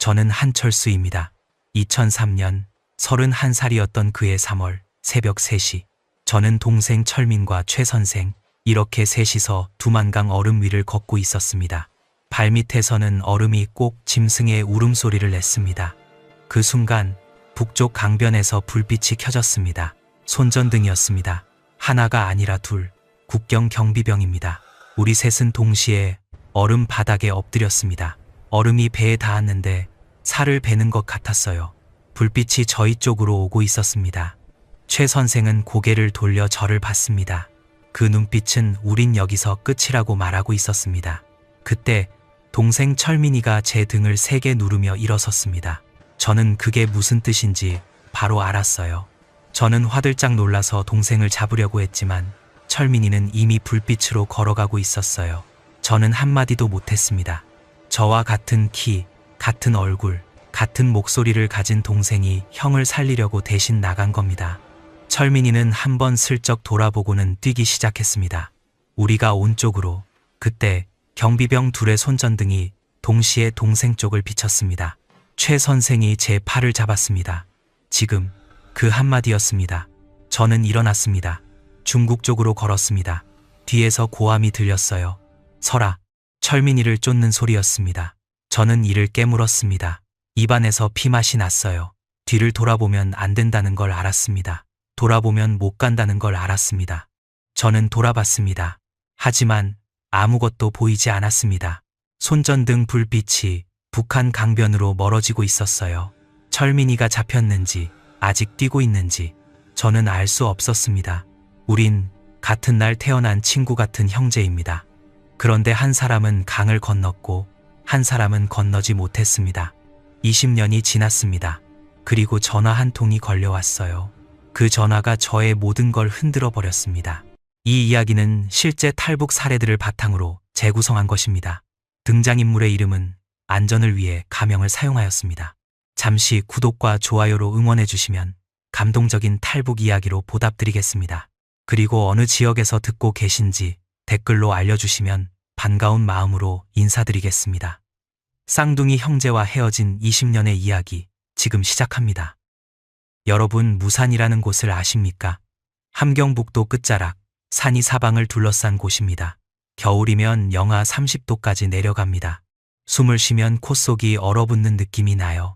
저는 한철수입니다. 2003년 31살이었던 그해 3월 새벽 3시 저는 동생 철민과 최 선생 이렇게 셋이서 두만강 얼음 위를 걷고 있었습니다. 발밑에서는 얼음이 꼭 짐승의 울음소리를 냈습니다. 그 순간 북쪽 강변에서 불빛이 켜졌습니다. 손전등이었습니다. 하나가 아니라 둘, 국경 경비병입니다. 우리 셋은 동시에 얼음 바닥에 엎드렸습니다. 얼음이 배에 닿았는데 살을 베는 것 같았어요. 불빛이 저희 쪽으로 오고 있었습니다. 최 선생은 고개를 돌려 저를 봤습니다. 그 눈빛은 우린 여기서 끝이라고 말하고 있었습니다. 그때 동생 철민이가 제 등을 세게 누르며 일어섰습니다. 저는 그게 무슨 뜻인지 바로 알았어요. 저는 화들짝 놀라서 동생을 잡으려고 했지만 철민이는 이미 불빛으로 걸어가고 있었어요. 저는 한마디도 못했습니다. 저와 같은 키, 같은 얼굴, 같은 목소리를 가진 동생이 형을 살리려고 대신 나간 겁니다. 철민이는 한번 슬쩍 돌아보고는 뛰기 시작했습니다. 우리가 온 쪽으로. 그때 경비병 둘의 손전등이 동시에 동생 쪽을 비쳤습니다. 최 선생이 제 팔을 잡았습니다. 지금 그 한마디였습니다. 저는 일어났습니다. 중국 쪽으로 걸었습니다. 뒤에서 고함이 들렸어요. 서라. 철민이를 쫓는 소리였습니다. 저는 이를 깨물었습니다. 입안에서 피맛이 났어요. 뒤를 돌아보면 안 된다는 걸 알았습니다. 돌아보면 못 간다는 걸 알았습니다. 저는 돌아봤습니다. 하지만 아무것도 보이지 않았습니다. 손전등 불빛이 북한 강변으로 멀어지고 있었어요. 철민이가 잡혔는지 아직 뛰고 있는지 저는 알 수 없었습니다. 우린 같은 날 태어난 친구 같은 형제입니다. 그런데 한 사람은 강을 건넜고 한 사람은 건너지 못했습니다. 20년이 지났습니다. 그리고 전화 한 통이 걸려왔어요. 그 전화가 저의 모든 걸 흔들어 버렸습니다. 이 이야기는 실제 탈북 사례들을 바탕으로 재구성한 것입니다. 등장인물의 이름은 안전을 위해 가명을 사용하였습니다. 잠시 구독과 좋아요로 응원해 주시면 감동적인 탈북 이야기로 보답드리겠습니다. 그리고 어느 지역에서 듣고 계신지 댓글로 알려주시면 반가운 마음으로 인사드리겠습니다. 쌍둥이 형제와 헤어진 20년의 이야기 지금 시작합니다. 여러분, 무산이라는 곳을 아십니까? 함경북도 끝자락, 산이 사방을 둘러싼 곳입니다. 겨울이면 영하 30도까지 내려갑니다. 숨을 쉬면 콧속이 얼어붙는 느낌이 나요.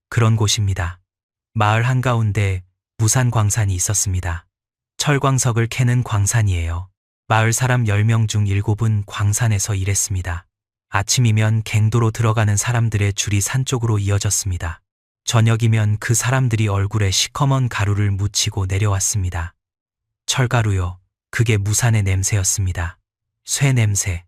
그런 곳입니다. 마을 한가운데 무산 광산이 있었습니다. 철광석을 캐는 광산이에요. 마을 사람 10명 중 7은 광산에서 일했습니다. 아침이면 갱도로 들어가는 사람들의 줄이 산 쪽으로 이어졌습니다. 저녁이면 그 사람들이 얼굴에 시커먼 가루를 묻히고 내려왔습니다. 철가루요. 그게 무산의 냄새였습니다. 쇠 냄새.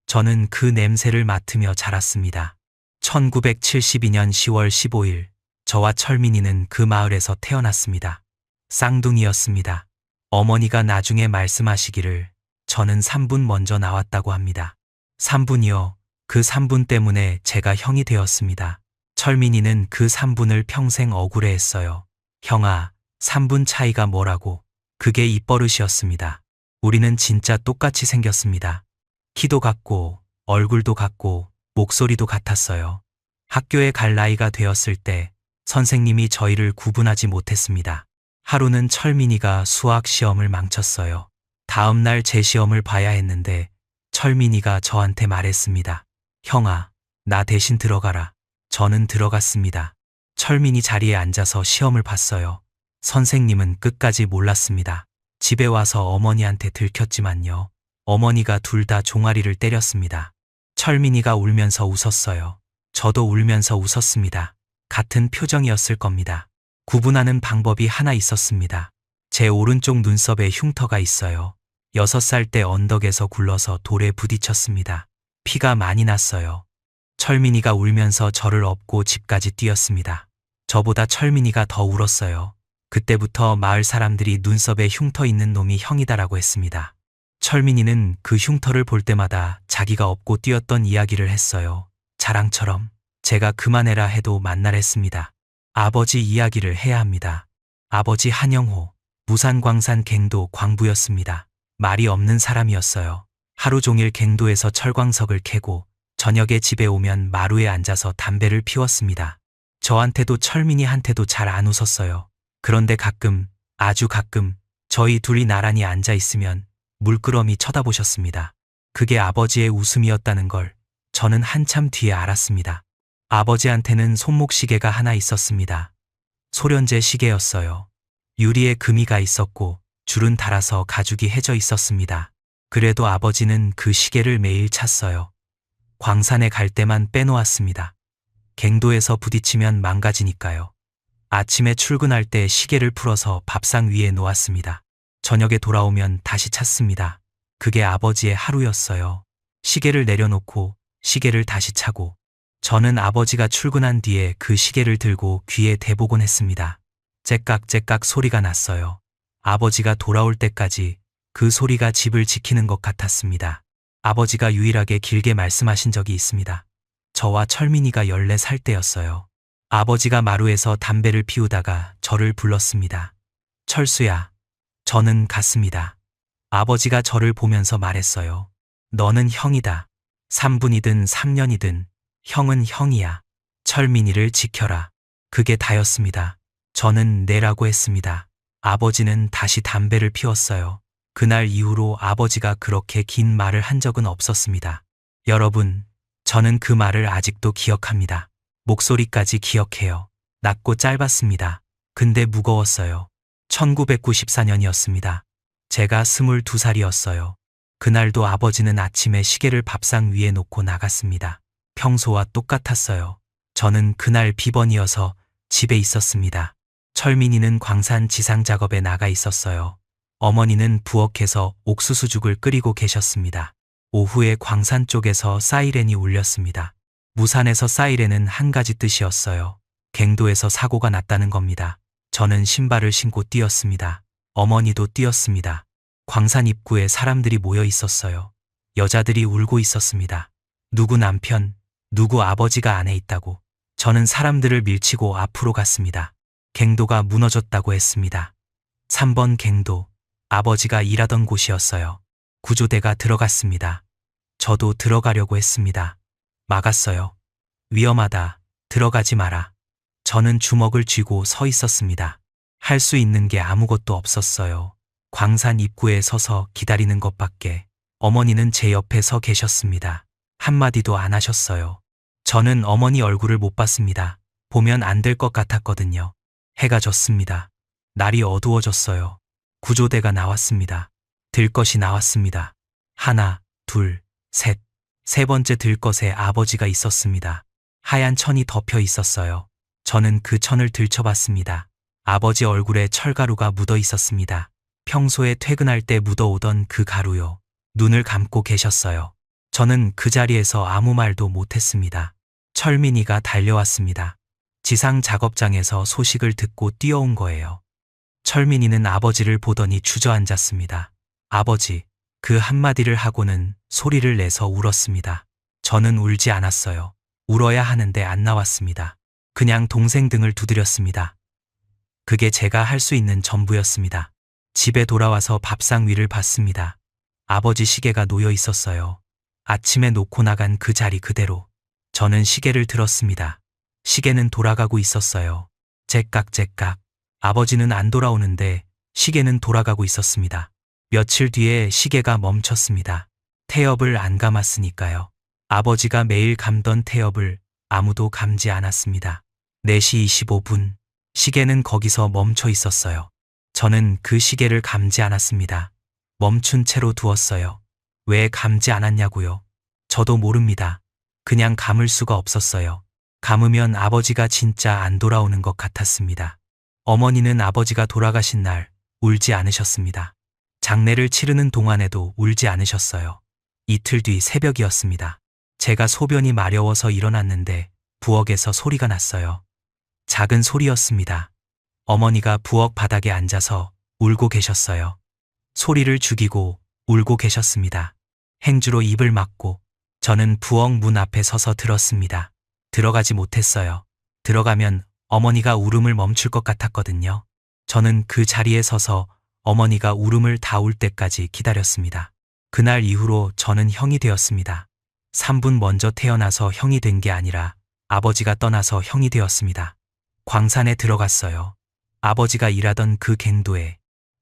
저는 그 냄새를 맡으며 자랐습니다. 1972년 10월 15일 저와 철민이는 그 마을에서 태어났습니다. 쌍둥이였습니다. 어머니가 나중에 말씀하시기를 저는 3분 먼저 나왔다고 합니다. 3분이요. 그 3분 때문에 제가 형이 되었습니다. 철민이는 그 3분을 평생 억울해했어요. 형아, 3분 차이가 뭐라고. 그게 입버릇이었습니다. 우리는 진짜 똑같이 생겼습니다. 키도 같고 얼굴도 같고 목소리도 같았어요. 학교에 갈 나이가 되었을 때 선생님이 저희를 구분하지 못했습니다. 하루는 철민이가 수학 시험을 망쳤어요. 다음 날 제 시험을 봐야 했는데 철민이가 저한테 말했습니다. 형아, 나 대신 들어가라. 저는 들어갔습니다. 철민이 자리에 앉아서 시험을 봤어요. 선생님은 끝까지 몰랐습니다. 집에 와서 어머니한테 들켰지만요. 어머니가 둘 다 종아리를 때렸습니다. 철민이가 울면서 웃었어요. 저도 울면서 웃었습니다. 같은 표정이었을 겁니다. 구분하는 방법이 하나 있었습니다. 제 오른쪽 눈썹에 흉터가 있어요. 6살 때 언덕에서 굴러서 돌에 부딪혔습니다. 피가 많이 났어요. 철민이가 울면서 저를 업고 집까지 뛰었습니다. 저보다 철민이가 더 울었어요. 그때부터 마을 사람들이 눈썹에 흉터 있는 놈이 형이다라고 했습니다. 철민이는 그 흉터를 볼 때마다 자기가 업고 뛰었던 이야기를 했어요. 자랑처럼. 제가 그만해라 해도 만나랬습니다. 아버지 이야기를 해야 합니다. 아버지 한영호, 무산광산 갱도 광부였습니다. 말이 없는 사람이었어요. 하루 종일 갱도에서 철광석을 캐고 저녁에 집에 오면 마루에 앉아서 담배를 피웠습니다. 저한테도 철민이한테도 잘 안 웃었어요. 그런데 가끔, 아주 가끔 저희 둘이 나란히 앉아 있으면 물끄러미 쳐다보셨습니다. 그게 아버지의 웃음이었다는 걸 저는 한참 뒤에 알았습니다. 아버지한테는 손목시계가 하나 있었습니다. 소련제 시계였어요. 유리에 금이가 있었고 줄은 달아서 가죽이 해져 있었습니다. 그래도 아버지는 그 시계를 매일 찼어요. 광산에 갈 때만 빼놓았습니다. 갱도에서 부딪히면 망가지니까요. 아침에 출근할 때 시계를 풀어서 밥상 위에 놓았습니다. 저녁에 돌아오면 다시 찼습니다. 그게 아버지의 하루였어요. 시계를 내려놓고 시계를 다시 차고 저는 아버지가 출근한 뒤에 그 시계를 들고 귀에 대보곤 했습니다. 째깍째깍 소리가 났어요. 아버지가 돌아올 때까지 그 소리가 집을 지키는 것 같았습니다. 아버지가 유일하게 길게 말씀하신 적이 있습니다. 저와 철민이가 14살 때였어요. 아버지가 마루에서 담배를 피우다가 저를 불렀습니다. 철수야. 저는 갔습니다. 아버지가 저를 보면서 말했어요. 너는 형이다. 3분이든 3년이든 형은 형이야. 철민이를 지켜라. 그게 다였습니다. 저는 네라고 했습니다. 아버지는 다시 담배를 피웠어요. 그날 이후로 아버지가 그렇게 긴 말을 한 적은 없었습니다. 여러분, 저는 그 말을 아직도 기억합니다. 목소리까지 기억해요. 낮고 짧았습니다. 근데 무거웠어요. 1994년이었습니다. 제가 22살이었어요. 그날도 아버지는 아침에 시계를 밥상 위에 놓고 나갔습니다. 평소와 똑같았어요. 저는 그날 비번이어서 집에 있었습니다. 철민이는 광산 지상 작업에 나가 있었어요. 어머니는 부엌에서 옥수수죽을 끓이고 계셨습니다. 오후에 광산 쪽에서 사이렌이 울렸습니다. 무산에서 사이렌은 한 가지 뜻이었어요. 갱도에서 사고가 났다는 겁니다. 저는 신발을 신고 뛰었습니다. 어머니도 뛰었습니다. 광산 입구에 사람들이 모여 있었어요. 여자들이 울고 있었습니다. 누구 남편, 누구 아버지가 안에 있다고. 저는 사람들을 밀치고 앞으로 갔습니다. 갱도가 무너졌다고 했습니다. 3번 갱도, 아버지가 일하던 곳이었어요. 구조대가 들어갔습니다. 저도 들어가려고 했습니다. 막았어요. 위험하다. 들어가지 마라. 저는 주먹을 쥐고 서 있었습니다. 할 수 있는 게 아무것도 없었어요. 광산 입구에 서서 기다리는 것밖에. 어머니는 제 옆에 서 계셨습니다. 한마디도 안 하셨어요. 저는 어머니 얼굴을 못 봤습니다. 보면 안 될 것 같았거든요. 해가 졌습니다. 날이 어두워졌어요. 구조대가 나왔습니다. 들것이 나왔습니다. 하나, 둘, 셋. 세 번째 들것에 아버지가 있었습니다. 하얀 천이 덮여 있었어요. 저는 그 천을 들춰봤습니다. 아버지 얼굴에 철가루가 묻어 있었습니다. 평소에 퇴근할 때 묻어오던 그 가루요. 눈을 감고 계셨어요. 저는 그 자리에서 아무 말도 못했습니다. 철민이가 달려왔습니다. 지상 작업장에서 소식을 듣고 뛰어온 거예요. 철민이는 아버지를 보더니 주저앉았습니다. 아버지, 그 한마디를 하고는 소리를 내서 울었습니다. 저는 울지 않았어요. 울어야 하는데 안 나왔습니다. 그냥 동생 등을 두드렸습니다. 그게 제가 할 수 있는 전부였습니다. 집에 돌아와서 밥상 위를 봤습니다. 아버지 시계가 놓여 있었어요. 아침에 놓고 나간 그 자리 그대로. 저는 시계를 들었습니다. 시계는 돌아가고 있었어요. 째깍째깍. 아버지는 안 돌아오는데 시계는 돌아가고 있었습니다. 며칠 뒤에 시계가 멈췄습니다. 태엽을 안 감았으니까요. 아버지가 매일 감던 태엽을 아무도 감지 않았습니다. 4시 25분. 시계는 거기서 멈춰 있었어요. 저는 그 시계를 감지 않았습니다. 멈춘 채로 두었어요. 왜 감지 않았냐고요? 저도 모릅니다. 그냥 감을 수가 없었어요. 감으면 아버지가 진짜 안 돌아오는 것 같았습니다. 어머니는 아버지가 돌아가신 날 울지 않으셨습니다. 장례를 치르는 동안에도 울지 않으셨어요. 이틀 뒤 새벽이었습니다. 제가 소변이 마려워서 일어났는데 부엌에서 소리가 났어요. 작은 소리였습니다. 어머니가 부엌 바닥에 앉아서 울고 계셨어요. 소리를 죽이고 울고 계셨습니다. 행주로 입을 막고 저는 부엌 문 앞에 서서 들었습니다. 들어가지 못했어요. 들어가면 어머니가 울음을 멈출 것 같았거든요. 저는 그 자리에 서서 어머니가 울음을 다 울 때까지 기다렸습니다. 그날 이후로 저는 형이 되었습니다. 3분 먼저 태어나서 형이 된 게 아니라 아버지가 떠나서 형이 되었습니다. 광산에 들어갔어요. 아버지가 일하던 그 갱도에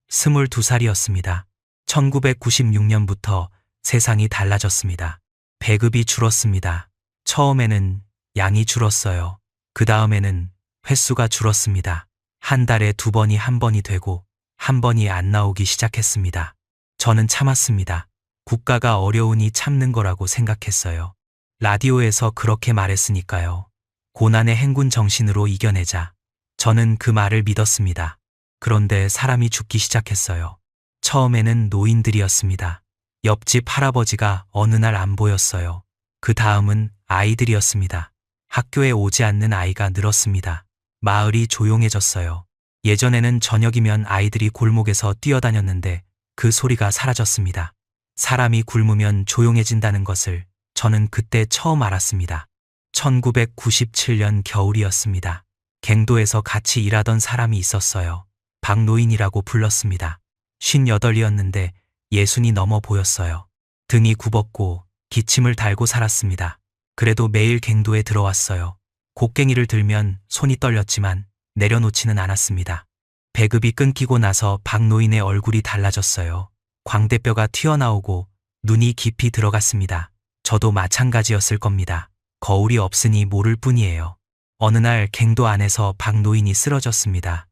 22살이었습니다. 1996년부터 세상이 달라졌습니다. 배급이 줄었습니다. 처음에는 양이 줄었어요. 그 다음에는 횟수가 줄었습니다. 한 달에 2번이 1번이 되고 1번이 안 나오기 시작했습니다. 저는 참았습니다. 국가가 어려우니 참는 거라고 생각했어요. 라디오에서 그렇게 말했으니까요. 고난의 행군 정신으로 이겨내자. 저는 그 말을 믿었습니다. 그런데 사람이 죽기 시작했어요. 처음에는 노인들이었습니다. 옆집 할아버지가 어느 날 안 보였어요. 그 다음은 아이들이었습니다. 학교에 오지 않는 아이가 늘었습니다. 마을이 조용해졌어요. 예전에는 저녁이면 아이들이 골목에서 뛰어다녔는데 그 소리가 사라졌습니다. 사람이 굶으면 조용해진다는 것을 저는 그때 처음 알았습니다. 1997년 겨울이었습니다. 갱도에서 같이 일하던 사람이 있었어요. 박노인이라고 불렀습니다. 58이었는데 60이 넘어 보였어요. 등이 굽었고 기침을 달고 살았습니다. 그래도 매일 갱도에 들어왔어요. 곡괭이를 들면 손이 떨렸지만 내려놓지는 않았습니다. 배급이 끊기고 나서 박노인의 얼굴이 달라졌어요. 광대뼈가 튀어나오고 눈이 깊이 들어갔습니다. 저도 마찬가지였을 겁니다. 거울이 없으니 모를 뿐이에요. 어느 날 갱도 안에서 박노인이 쓰러졌습니다.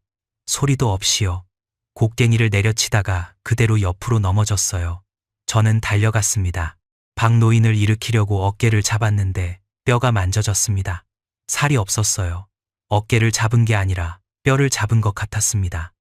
소리도 없이요. 곡괭이를 내려치다가 그대로 옆으로 넘어졌어요. 저는 달려갔습니다. 박노인을 일으키려고 어깨를 잡았는데 뼈가 만져졌습니다. 살이 없었어요. 어깨를 잡은 게 아니라 뼈를 잡은 것 같았습니다.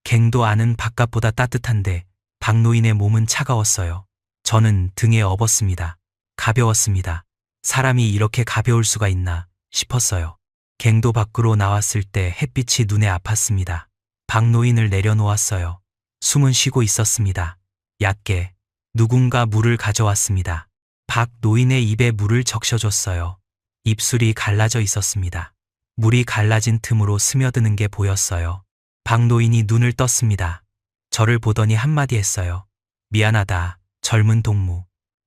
갱도 안은 바깥보다 따뜻한데 박노인의 몸은 차가웠어요. 저는 등에 업었습니다. 가벼웠습니다. 사람이 이렇게 가벼울 수가 있나 싶었어요. 갱도 밖으로 나왔을 때 햇빛이 눈에 아팠습니다. 박노인을 내려놓았어요. 숨은 쉬고 있었습니다. 얕게 누군가 물을 가져왔습니다. 박노인의 입에 물을 적셔줬어요. 입술이 갈라져 있었습니다. 물이 갈라진 틈으로 스며드는 게 보였어요. 박노인이 눈을 떴습니다. 저를 보더니 한마디 했어요. 미안하다, 젊은 동무.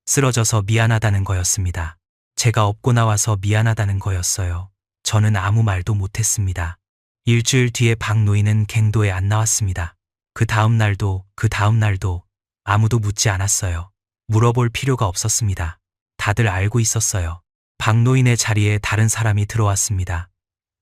쓰러져서 미안하다는 거였습니다. 제가 업고 나와서 미안하다는 거였어요. 저는 아무 말도 못했습니다. 일주일 뒤에 박노인은 갱도에 안 나왔습니다. 그 다음 날도 아무도 묻지 않았어요. 물어볼 필요가 없었습니다. 다들 알고 있었어요. 박노인의 자리에 다른 사람이 들어왔습니다.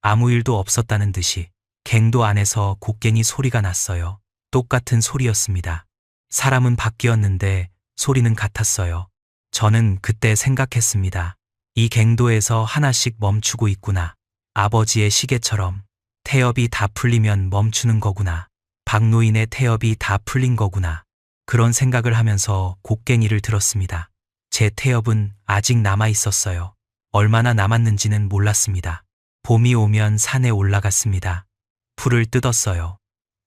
아무 일도 없었다는 듯이 갱도 안에서 곡괭이 소리가 났어요. 똑같은 소리였습니다. 사람은 바뀌었는데 소리는 같았어요. 저는 그때 생각했습니다. 이 갱도에서 하나씩 멈추고 있구나. 아버지의 시계처럼 태엽이 다 풀리면 멈추는 거구나. 박노인의 태엽이 다 풀린 거구나. 그런 생각을 하면서 곡괭이를 들었습니다. 제 태엽은 아직 남아 있었어요. 얼마나 남았는지는 몰랐습니다. 봄이 오면 산에 올라갔습니다. 풀을 뜯었어요.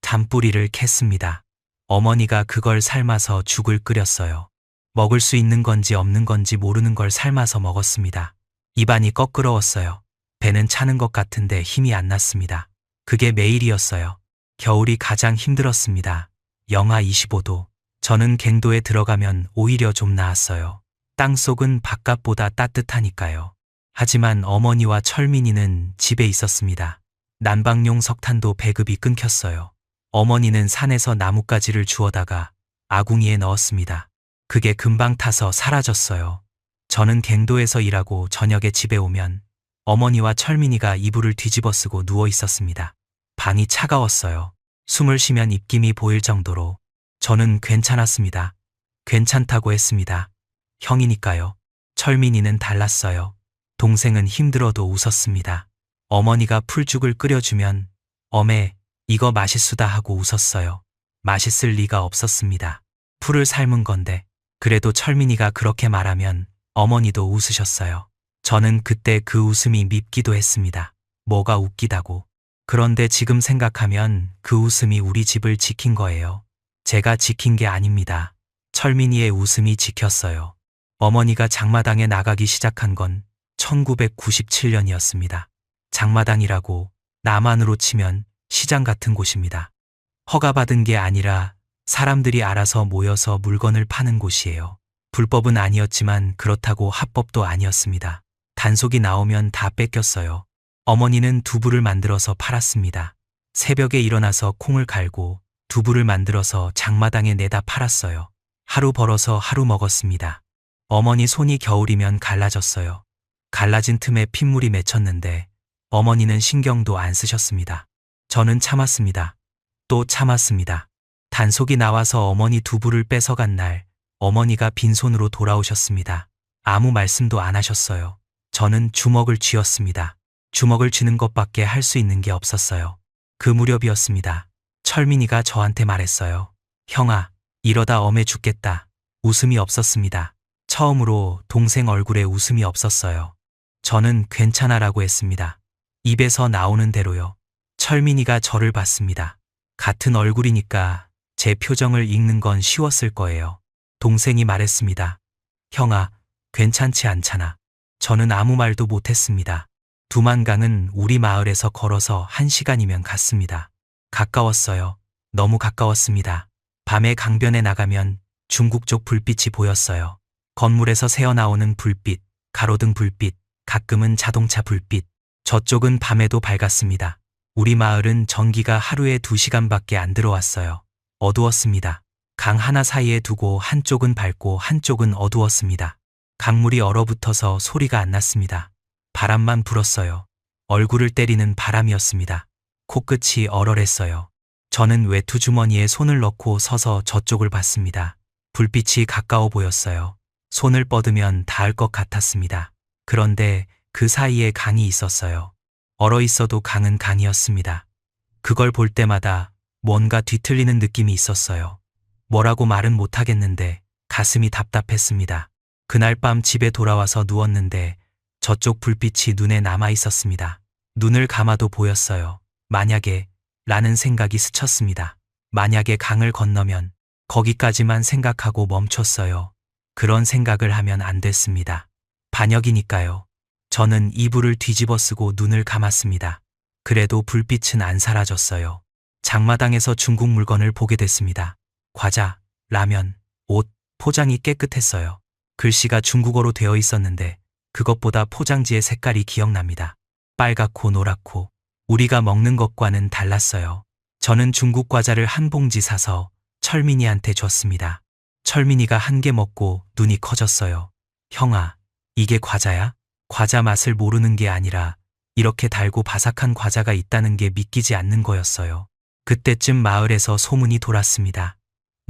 잔뿌리를 캤습니다. 어머니가 그걸 삶아서 죽을 끓였어요. 먹을 수 있는 건지 없는 건지 모르는 걸 삶아서 먹었습니다. 입안이 꺼끄러웠어요. 배는 차는 것 같은데 힘이 안 났습니다. 그게 매일이었어요. 겨울이 가장 힘들었습니다. 영하 25도. 저는 갱도에 들어가면 오히려 좀 나았어요. 땅속은 바깥보다 따뜻하니까요. 하지만 어머니와 철민이는 집에 있었습니다. 난방용 석탄도 배급이 끊겼어요. 어머니는 산에서 나뭇가지를 주워다가 아궁이에 넣었습니다. 그게 금방 타서 사라졌어요. 저는 갱도에서 일하고 저녁에 집에 오면 어머니와 철민이가 이불을 뒤집어 쓰고 누워 있었습니다. 방이 차가웠어요. 숨을 쉬면 입김이 보일 정도로. 저는 괜찮았습니다. 괜찮다고 했습니다. 형이니까요. 철민이는 달랐어요. 동생은 힘들어도 웃었습니다. 어머니가 풀죽을 끓여주면 어메, 이거 맛있수다 하고 웃었어요. 맛있을 리가 없었습니다. 풀을 삶은 건데. 그래도 철민이가 그렇게 말하면 어머니도 웃으셨어요. 저는 그때 그 웃음이 밉기도 했습니다. 뭐가 웃기다고. 그런데 지금 생각하면 그 웃음이 우리 집을 지킨 거예요. 제가 지킨 게 아닙니다. 철민이의 웃음이 지켰어요. 어머니가 장마당에 나가기 시작한 건 1997년이었습니다. 장마당이라고 남한으로 치면 시장 같은 곳입니다. 허가받은 게 아니라 사람들이 알아서 모여서 물건을 파는 곳이에요. 불법은 아니었지만 그렇다고 합법도 아니었습니다. 단속이 나오면 다 뺏겼어요. 어머니는 두부를 만들어서 팔았습니다. 새벽에 일어나서 콩을 갈고 두부를 만들어서 장마당에 내다 팔았어요. 하루 벌어서 하루 먹었습니다. 어머니 손이 겨울이면 갈라졌어요. 갈라진 틈에 핏물이 맺혔는데 어머니는 신경도 안 쓰셨습니다. 저는 참았습니다. 또 참았습니다. 단속이 나와서 어머니 두부를 뺏어간 날 어머니가 빈손으로 돌아오셨습니다. 아무 말씀도 안 하셨어요. 저는 주먹을 쥐었습니다. 주먹을 쥐는 것밖에 할 수 있는 게 없었어요. 그 무렵이었습니다. 철민이가 저한테 말했어요. 형아, 이러다 엄해 죽겠다. 웃음이 없었습니다. 처음으로 동생 얼굴에 웃음이 없었어요. 저는 괜찮아라고 했습니다. 입에서 나오는 대로요. 철민이가 저를 봤습니다. 같은 얼굴이니까 제 표정을 읽는 건 쉬웠을 거예요. 동생이 말했습니다. 형아, 괜찮지 않잖아. 저는 아무 말도 못했습니다. 두만강은 우리 마을에서 걸어서 1시간이면 갔습니다. 가까웠어요. 너무 가까웠습니다. 밤에 강변에 나가면 중국 쪽 불빛이 보였어요. 건물에서 새어나오는 불빛, 가로등 불빛, 가끔은 자동차 불빛. 저쪽은 밤에도 밝았습니다. 우리 마을은 전기가 하루에 2시간밖에 안 들어왔어요. 어두웠습니다. 강 하나 사이에 두고 한쪽은 밝고 한쪽은 어두웠습니다. 강물이 얼어붙어서 소리가 안 났습니다. 바람만 불었어요. 얼굴을 때리는 바람이었습니다. 코끝이 얼얼했어요. 저는 외투 주머니에 손을 넣고 서서 저쪽을 봤습니다. 불빛이 가까워 보였어요. 손을 뻗으면 닿을 것 같았습니다. 그런데 그 사이에 강이 있었어요. 얼어 있어도 강은 강이었습니다. 그걸 볼 때마다 뭔가 뒤틀리는 느낌이 있었어요. 뭐라고 말은 못하겠는데 가슴이 답답했습니다. 그날 밤 집에 돌아와서 누웠는데 저쪽 불빛이 눈에 남아 있었습니다. 눈을 감아도 보였어요. 만약에 라는 생각이 스쳤습니다. 만약에 강을 건너면 거기까지만 생각하고 멈췄어요. 그런 생각을 하면 안 됐습니다. 반역이니까요. 저는 이불을 뒤집어 쓰고 눈을 감았습니다. 그래도 불빛은 안 사라졌어요. 장마당에서 중국 물건을 보게 됐습니다. 과자, 라면, 옷, 포장이 깨끗했어요. 글씨가 중국어로 되어 있었는데 그것보다 포장지의 색깔이 기억납니다. 빨갛고 노랗고 우리가 먹는 것과는 달랐어요. 저는 중국 과자를 한 봉지 사서 철민이한테 줬습니다. 철민이가 한 개 먹고 눈이 커졌어요. 형아, 이게 과자야? 과자 맛을 모르는 게 아니라 이렇게 달고 바삭한 과자가 있다는 게 믿기지 않는 거였어요. 그때쯤 마을에서 소문이 돌았습니다.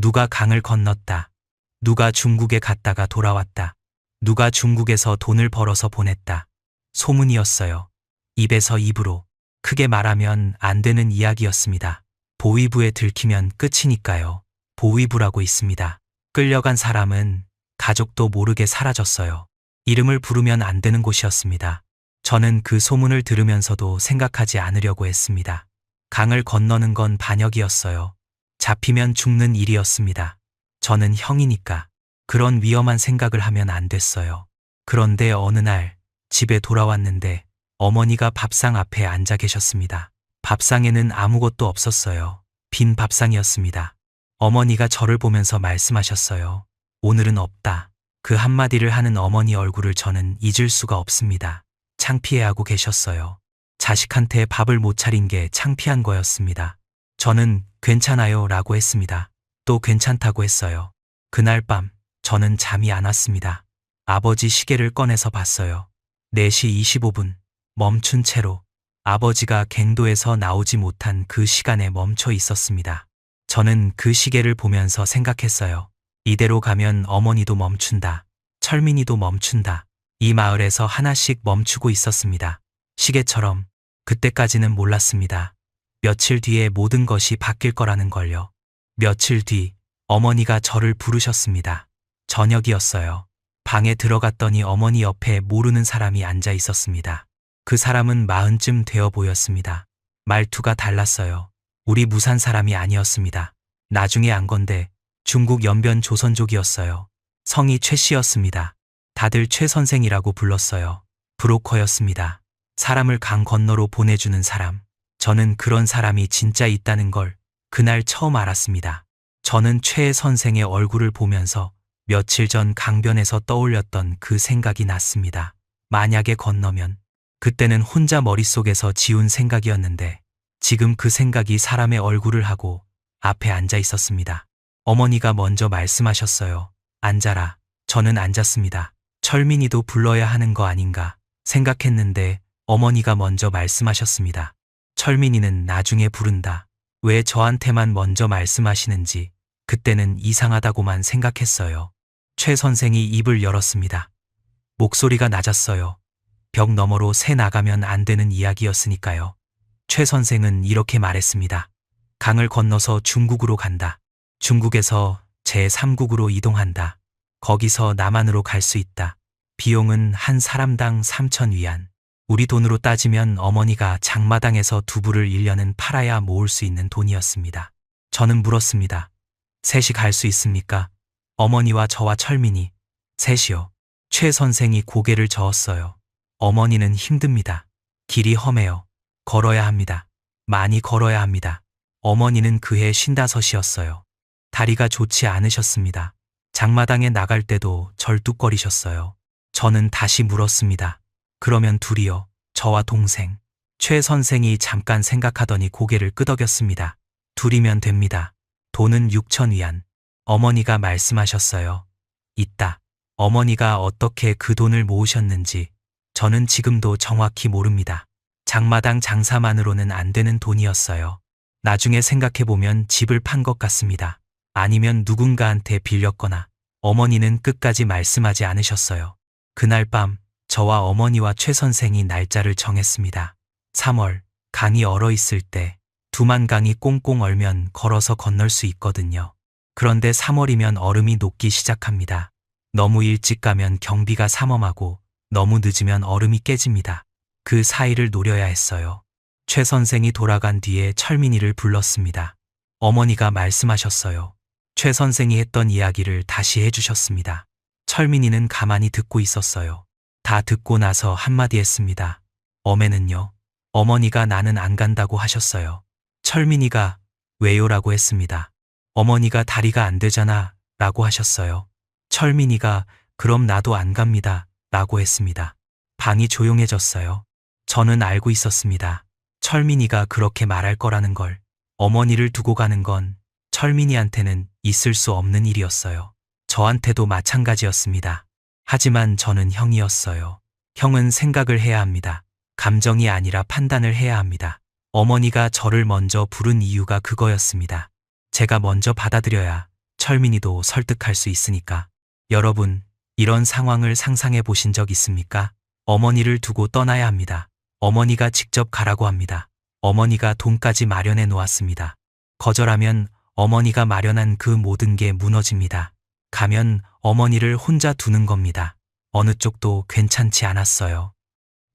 누가 강을 건넜다. 누가 중국에 갔다가 돌아왔다. 누가 중국에서 돈을 벌어서 보냈다. 소문이었어요. 입에서 입으로. 크게 말하면 안 되는 이야기였습니다. 보위부에 들키면 끝이니까요. 보위부라고 있습니다. 끌려간 사람은 가족도 모르게 사라졌어요. 이름을 부르면 안 되는 곳이었습니다. 저는 그 소문을 들으면서도 생각하지 않으려고 했습니다. 강을 건너는 건 반역이었어요. 잡히면 죽는 일이었습니다. 저는 형이니까 그런 위험한 생각을 하면 안 됐어요. 그런데 어느 날 집에 돌아왔는데 어머니가 밥상 앞에 앉아 계셨습니다. 밥상에는 아무것도 없었어요. 빈 밥상이었습니다. 어머니가 저를 보면서 말씀하셨어요. 오늘은 없다. 그 한마디를 하는 어머니 얼굴을 저는 잊을 수가 없습니다. 창피해하고 계셨어요. 자식한테 밥을 못 차린 게 창피한 거였습니다. 저는 괜찮아요 라고 했습니다. 또 괜찮다고 했어요. 그날 밤 저는 잠이 안 왔습니다. 아버지 시계를 꺼내서 봤어요. 4시 25분. 멈춘 채로 아버지가 갱도에서 나오지 못한 그 시간에 멈춰 있었습니다. 저는 그 시계를 보면서 생각했어요. 이대로 가면 어머니도 멈춘다. 철민이도 멈춘다. 이 마을에서 하나씩 멈추고 있었습니다. 시계처럼. 그때까지는 몰랐습니다. 며칠 뒤에 모든 것이 바뀔 거라는 걸요. 며칠 뒤 어머니가 저를 부르셨습니다. 저녁이었어요. 방에 들어갔더니 어머니 옆에 모르는 사람이 앉아 있었습니다. 그 사람은 40쯤 되어 보였습니다. 말투가 달랐어요. 우리 무산 사람이 아니었습니다. 나중에 안 건데 중국 연변 조선족이었어요. 성이 최 씨였습니다. 다들 최 선생이라고 불렀어요. 브로커였습니다. 사람을 강 건너로 보내주는 사람. 저는 그런 사람이 진짜 있다는 걸 그날 처음 알았습니다. 저는 최 선생의 얼굴을 보면서 며칠 전 강변에서 떠올렸던 그 생각이 났습니다. 만약에 건너면, 그때는 혼자 머릿속에서 지운 생각이었는데 지금 그 생각이 사람의 얼굴을 하고 앞에 앉아 있었습니다. 어머니가 먼저 말씀하셨어요. 앉아라. 저는 앉았습니다. 철민이도 불러야 하는 거 아닌가 생각했는데 어머니가 먼저 말씀하셨습니다. 철민이는 나중에 부른다. 왜 저한테만 먼저 말씀하시는지 그때는 이상하다고만 생각했어요. 최 선생이 입을 열었습니다. 목소리가 낮았어요. 벽 너머로 새 나가면 안 되는 이야기였으니까요. 최 선생은 이렇게 말했습니다. 강을 건너서 중국으로 간다. 중국에서 제3국으로 이동한다. 거기서 남한으로 갈 수 있다. 비용은 한 사람당 3,000위안. 우리 돈으로 따지면 어머니가 장마당에서 두부를 1년은 팔아야 모을 수 있는 돈이었습니다. 저는 물었습니다. 셋이 갈 수 있습니까? 어머니와 저와 철민이. 셋이요. 최 선생이 고개를 저었어요. 어머니는 힘듭니다. 길이 험해요. 걸어야 합니다. 많이 걸어야 합니다. 어머니는 그해 55이었어요. 다리가 좋지 않으셨습니다. 장마당에 나갈 때도 절뚝거리셨어요. 저는 다시 물었습니다. 그러면 둘이요. 저와 동생. 최 선생이 잠깐 생각하더니 고개를 끄덕였습니다. 둘이면 됩니다. 돈은 6,000위안. 어머니가 말씀하셨어요. 있다. 어머니가 어떻게 그 돈을 모으셨는지 저는 지금도 정확히 모릅니다. 장마당 장사만으로는 안 되는 돈이었어요. 나중에 생각해보면 집을 판 것 같습니다. 아니면 누군가한테 빌렸거나. 어머니는 끝까지 말씀하지 않으셨어요. 그날 밤 저와 어머니와 최 선생이 날짜를 정했습니다. 3월, 강이 얼어 있을 때 두만강이 꽁꽁 얼면 걸어서 건널 수 있거든요. 그런데 3월이면 얼음이 녹기 시작합니다. 너무 일찍 가면 경비가 삼엄하고 너무 늦으면 얼음이 깨집니다. 그 사이를 노려야 했어요. 최 선생이 돌아간 뒤에 철민이를 불렀습니다. 어머니가 말씀하셨어요. 최 선생이 했던 이야기를 다시 해주셨습니다. 철민이는 가만히 듣고 있었어요. 다 듣고 나서 한마디 했습니다. 어매는요. 어머니가 나는 안 간다고 하셨어요. 철민이가 왜요라고 했습니다. 어머니가 다리가 안 되잖아 라고 하셨어요. 철민이가 그럼 나도 안 갑니다 라고 했습니다. 방이 조용해졌어요. 저는 알고 있었습니다. 철민이가 그렇게 말할 거라는 걸. 어머니를 두고 가는 건 철민이한테는 있을 수 없는 일이었어요. 저한테도 마찬가지였습니다. 하지만 저는 형이었어요. 형은 생각을 해야 합니다. 감정이 아니라 판단을 해야 합니다. 어머니가 저를 먼저 부른 이유가 그거였습니다. 제가 먼저 받아들여야 철민이도 설득할 수 있으니까. 여러분, 이런 상황을 상상해 보신 적 있습니까? 어머니를 두고 떠나야 합니다. 어머니가 직접 가라고 합니다. 어머니가 돈까지 마련해 놓았습니다. 거절하면 어머니가 마련한 그 모든 게 무너집니다. 가면 어머니를 혼자 두는 겁니다. 어느 쪽도 괜찮지 않았어요.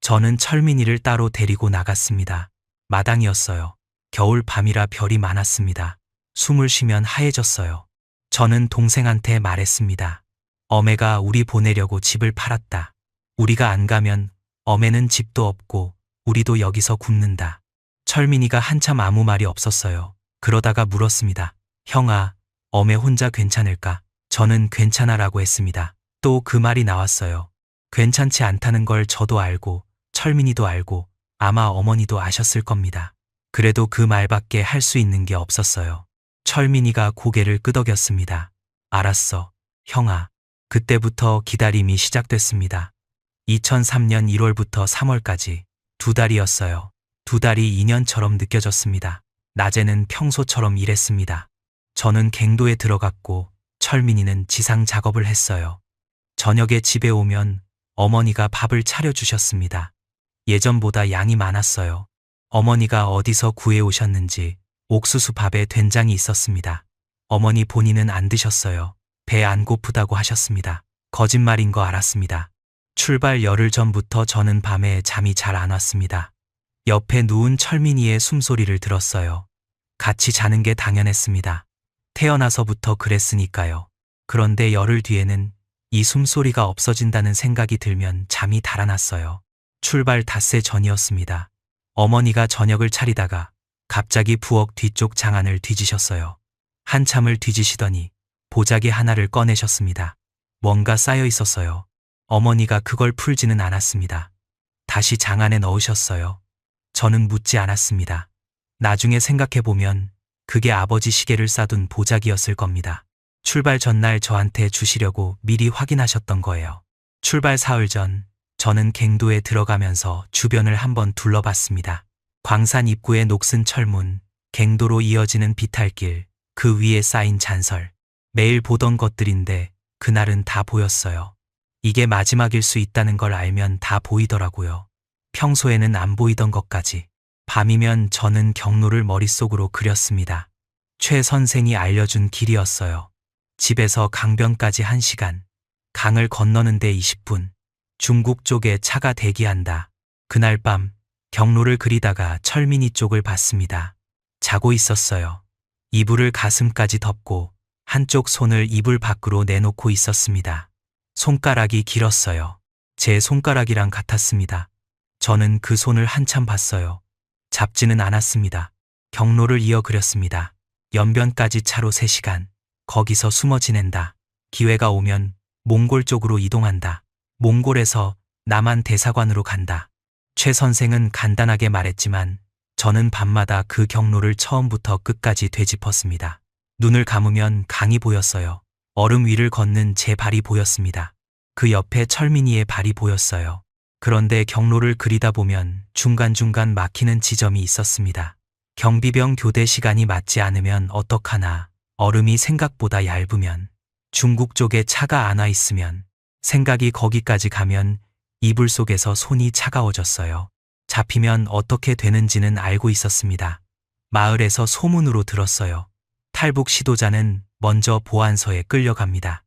저는 철민이를 따로 데리고 나갔습니다. 마당이었어요. 겨울 밤이라 별이 많았습니다. 숨을 쉬면 하얘졌어요. 저는 동생한테 말했습니다. 어매가 우리 보내려고 집을 팔았다. 우리가 안 가면 어매는 집도 없고 우리도 여기서 굶는다. 철민이가 한참 아무 말이 없었어요. 그러다가 물었습니다. 형아, 어매 혼자 괜찮을까? 저는 괜찮아라고 했습니다. 또 그 말이 나왔어요. 괜찮지 않다는 걸 저도 알고 철민이도 알고 아마 어머니도 아셨을 겁니다. 그래도 그 말밖에 할 수 있는 게 없었어요. 철민이가 고개를 끄덕였습니다. 알았어, 형아. 그때부터 기다림이 시작됐습니다. 2003년 1월부터 3월까지 2달이었어요. 2달이 2년처럼 느껴졌습니다. 낮에는 평소처럼 일했습니다. 저는 갱도에 들어갔고 철민이는 지상 작업을 했어요. 저녁에 집에 오면 어머니가 밥을 차려주셨습니다. 예전보다 양이 많았어요. 어머니가 어디서 구해오셨는지 옥수수 밥에 된장이 있었습니다. 어머니 본인은 안 드셨어요. 배 안 고프다고 하셨습니다. 거짓말인 거 알았습니다. 출발 열흘 전부터 저는 밤에 잠이 잘 안 왔습니다. 옆에 누운 철민이의 숨소리를 들었어요. 같이 자는 게 당연했습니다. 태어나서부터 그랬으니까요. 그런데 열흘 뒤에는 이 숨소리가 없어진다는 생각이 들면 잠이 달아났어요. 출발 닷새 전이었습니다. 어머니가 저녁을 차리다가 갑자기 부엌 뒤쪽 장안을 뒤지셨어요. 한참을 뒤지시더니 보자기 하나를 꺼내셨습니다. 뭔가 쌓여 있었어요. 어머니가 그걸 풀지는 않았습니다. 다시 장 안에 넣으셨어요. 저는 묻지 않았습니다. 나중에 생각해보면 그게 아버지 시계를 싸둔 보자기였을 겁니다. 출발 전날 저한테 주시려고 미리 확인하셨던 거예요. 출발 사흘 전 저는 갱도에 들어가면서 주변을 한번 둘러봤습니다. 광산 입구의 녹슨 철문, 갱도로 이어지는 비탈길, 그 위에 쌓인 잔설. 매일 보던 것들인데 그날은 다 보였어요. 이게 마지막일 수 있다는 걸 알면 다 보이더라고요. 평소에는 안 보이던 것까지. 밤이면 저는 경로를 머릿속으로 그렸습니다. 최 선생이 알려준 길이었어요. 집에서 강변까지 1시간, 강을 건너는데 20분, 중국 쪽에 차가 대기한다. 그날 밤 경로를 그리다가 철민이 쪽을 봤습니다. 자고 있었어요. 이불을 가슴까지 덮고 한쪽 손을 이불 밖으로 내놓고 있었습니다. 손가락이 길었어요. 제 손가락이랑 같았습니다. 저는 그 손을 한참 봤어요. 잡지는 않았습니다. 경로를 이어 그렸습니다. 연변까지 차로 3시간. 거기서 숨어 지낸다. 기회가 오면 몽골 쪽으로 이동한다. 몽골에서 남한 대사관으로 간다. 최 선생은 간단하게 말했지만 저는 밤마다 그 경로를 처음부터 끝까지 되짚었습니다. 눈을 감으면 강이 보였어요. 얼음 위를 걷는 제 발이 보였습니다. 그 옆에 철민이의 발이 보였어요. 그런데 경로를 그리다 보면 중간중간 막히는 지점이 있었습니다. 경비병 교대 시간이 맞지 않으면 어떡하나, 얼음이 생각보다 얇으면, 중국 쪽에 차가 안 와 있으면, 생각이 거기까지 가면 이불 속에서 손이 차가워졌어요. 잡히면 어떻게 되는지는 알고 있었습니다. 마을에서 소문으로 들었어요. 탈북 시도자는 먼저 보안서에 끌려갑니다.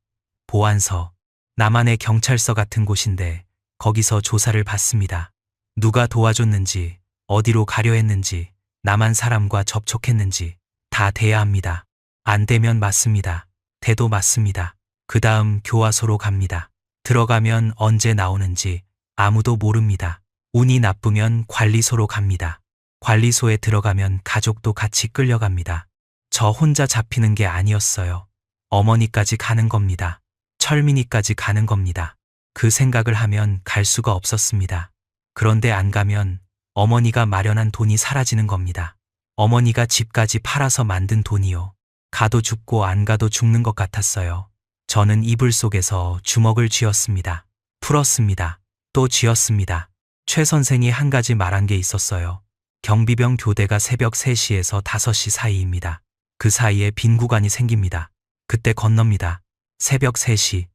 보안서, 남한의 경찰서 같은 곳인데 거기서 조사를 받습니다. 누가 도와줬는지, 어디로 가려 했는지, 남한 사람과 접촉했는지 다 돼야 합니다. 안 되면 맞습니다. 돼도 맞습니다. 그 다음 교화소로 갑니다. 들어가면 언제 나오는지 아무도 모릅니다. 운이 나쁘면 관리소로 갑니다. 관리소에 들어가면 가족도 같이 끌려갑니다. 저 혼자 잡히는 게 아니었어요. 어머니까지 가는 겁니다. 철민이까지 가는 겁니다. 그 생각을 하면 갈 수가 없었습니다. 그런데 안 가면 어머니가 마련한 돈이 사라지는 겁니다. 어머니가 집까지 팔아서 만든 돈이요. 가도 죽고 안 가도 죽는 것 같았어요. 저는 이불 속에서 주먹을 쥐었습니다. 풀었습니다. 또 쥐었습니다. 최 선생이 한 가지 말한 게 있었어요. 경비병 교대가 새벽 3시에서 5시 사이입니다. 그 사이에 빈 구간이 생깁니다. 그때 건넙니다. 새벽 3시.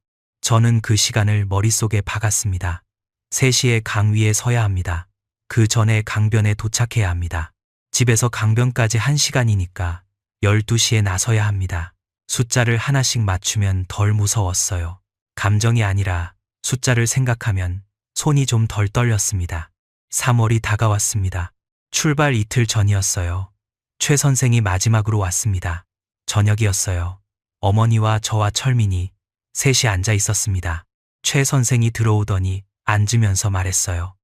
저는 그 시간을 머릿속에 박았습니다. 3시에 강 위에 서야 합니다. 그 전에 강변에 도착해야 합니다. 집에서 강변까지 1시간이니까 12시에 나서야 합니다. 숫자를 하나씩 맞추면 덜 무서웠어요. 감정이 아니라 숫자를 생각하면 손이 좀 덜 떨렸습니다. 3월이 다가왔습니다. 출발 이틀 전이었어요. 최 선생이 마지막으로 왔습니다. 저녁이었어요. 어머니와 저와 철민이 셋이 앉아 있었습니다. 최 선생이 들어오더니 앉으면서 말했어요.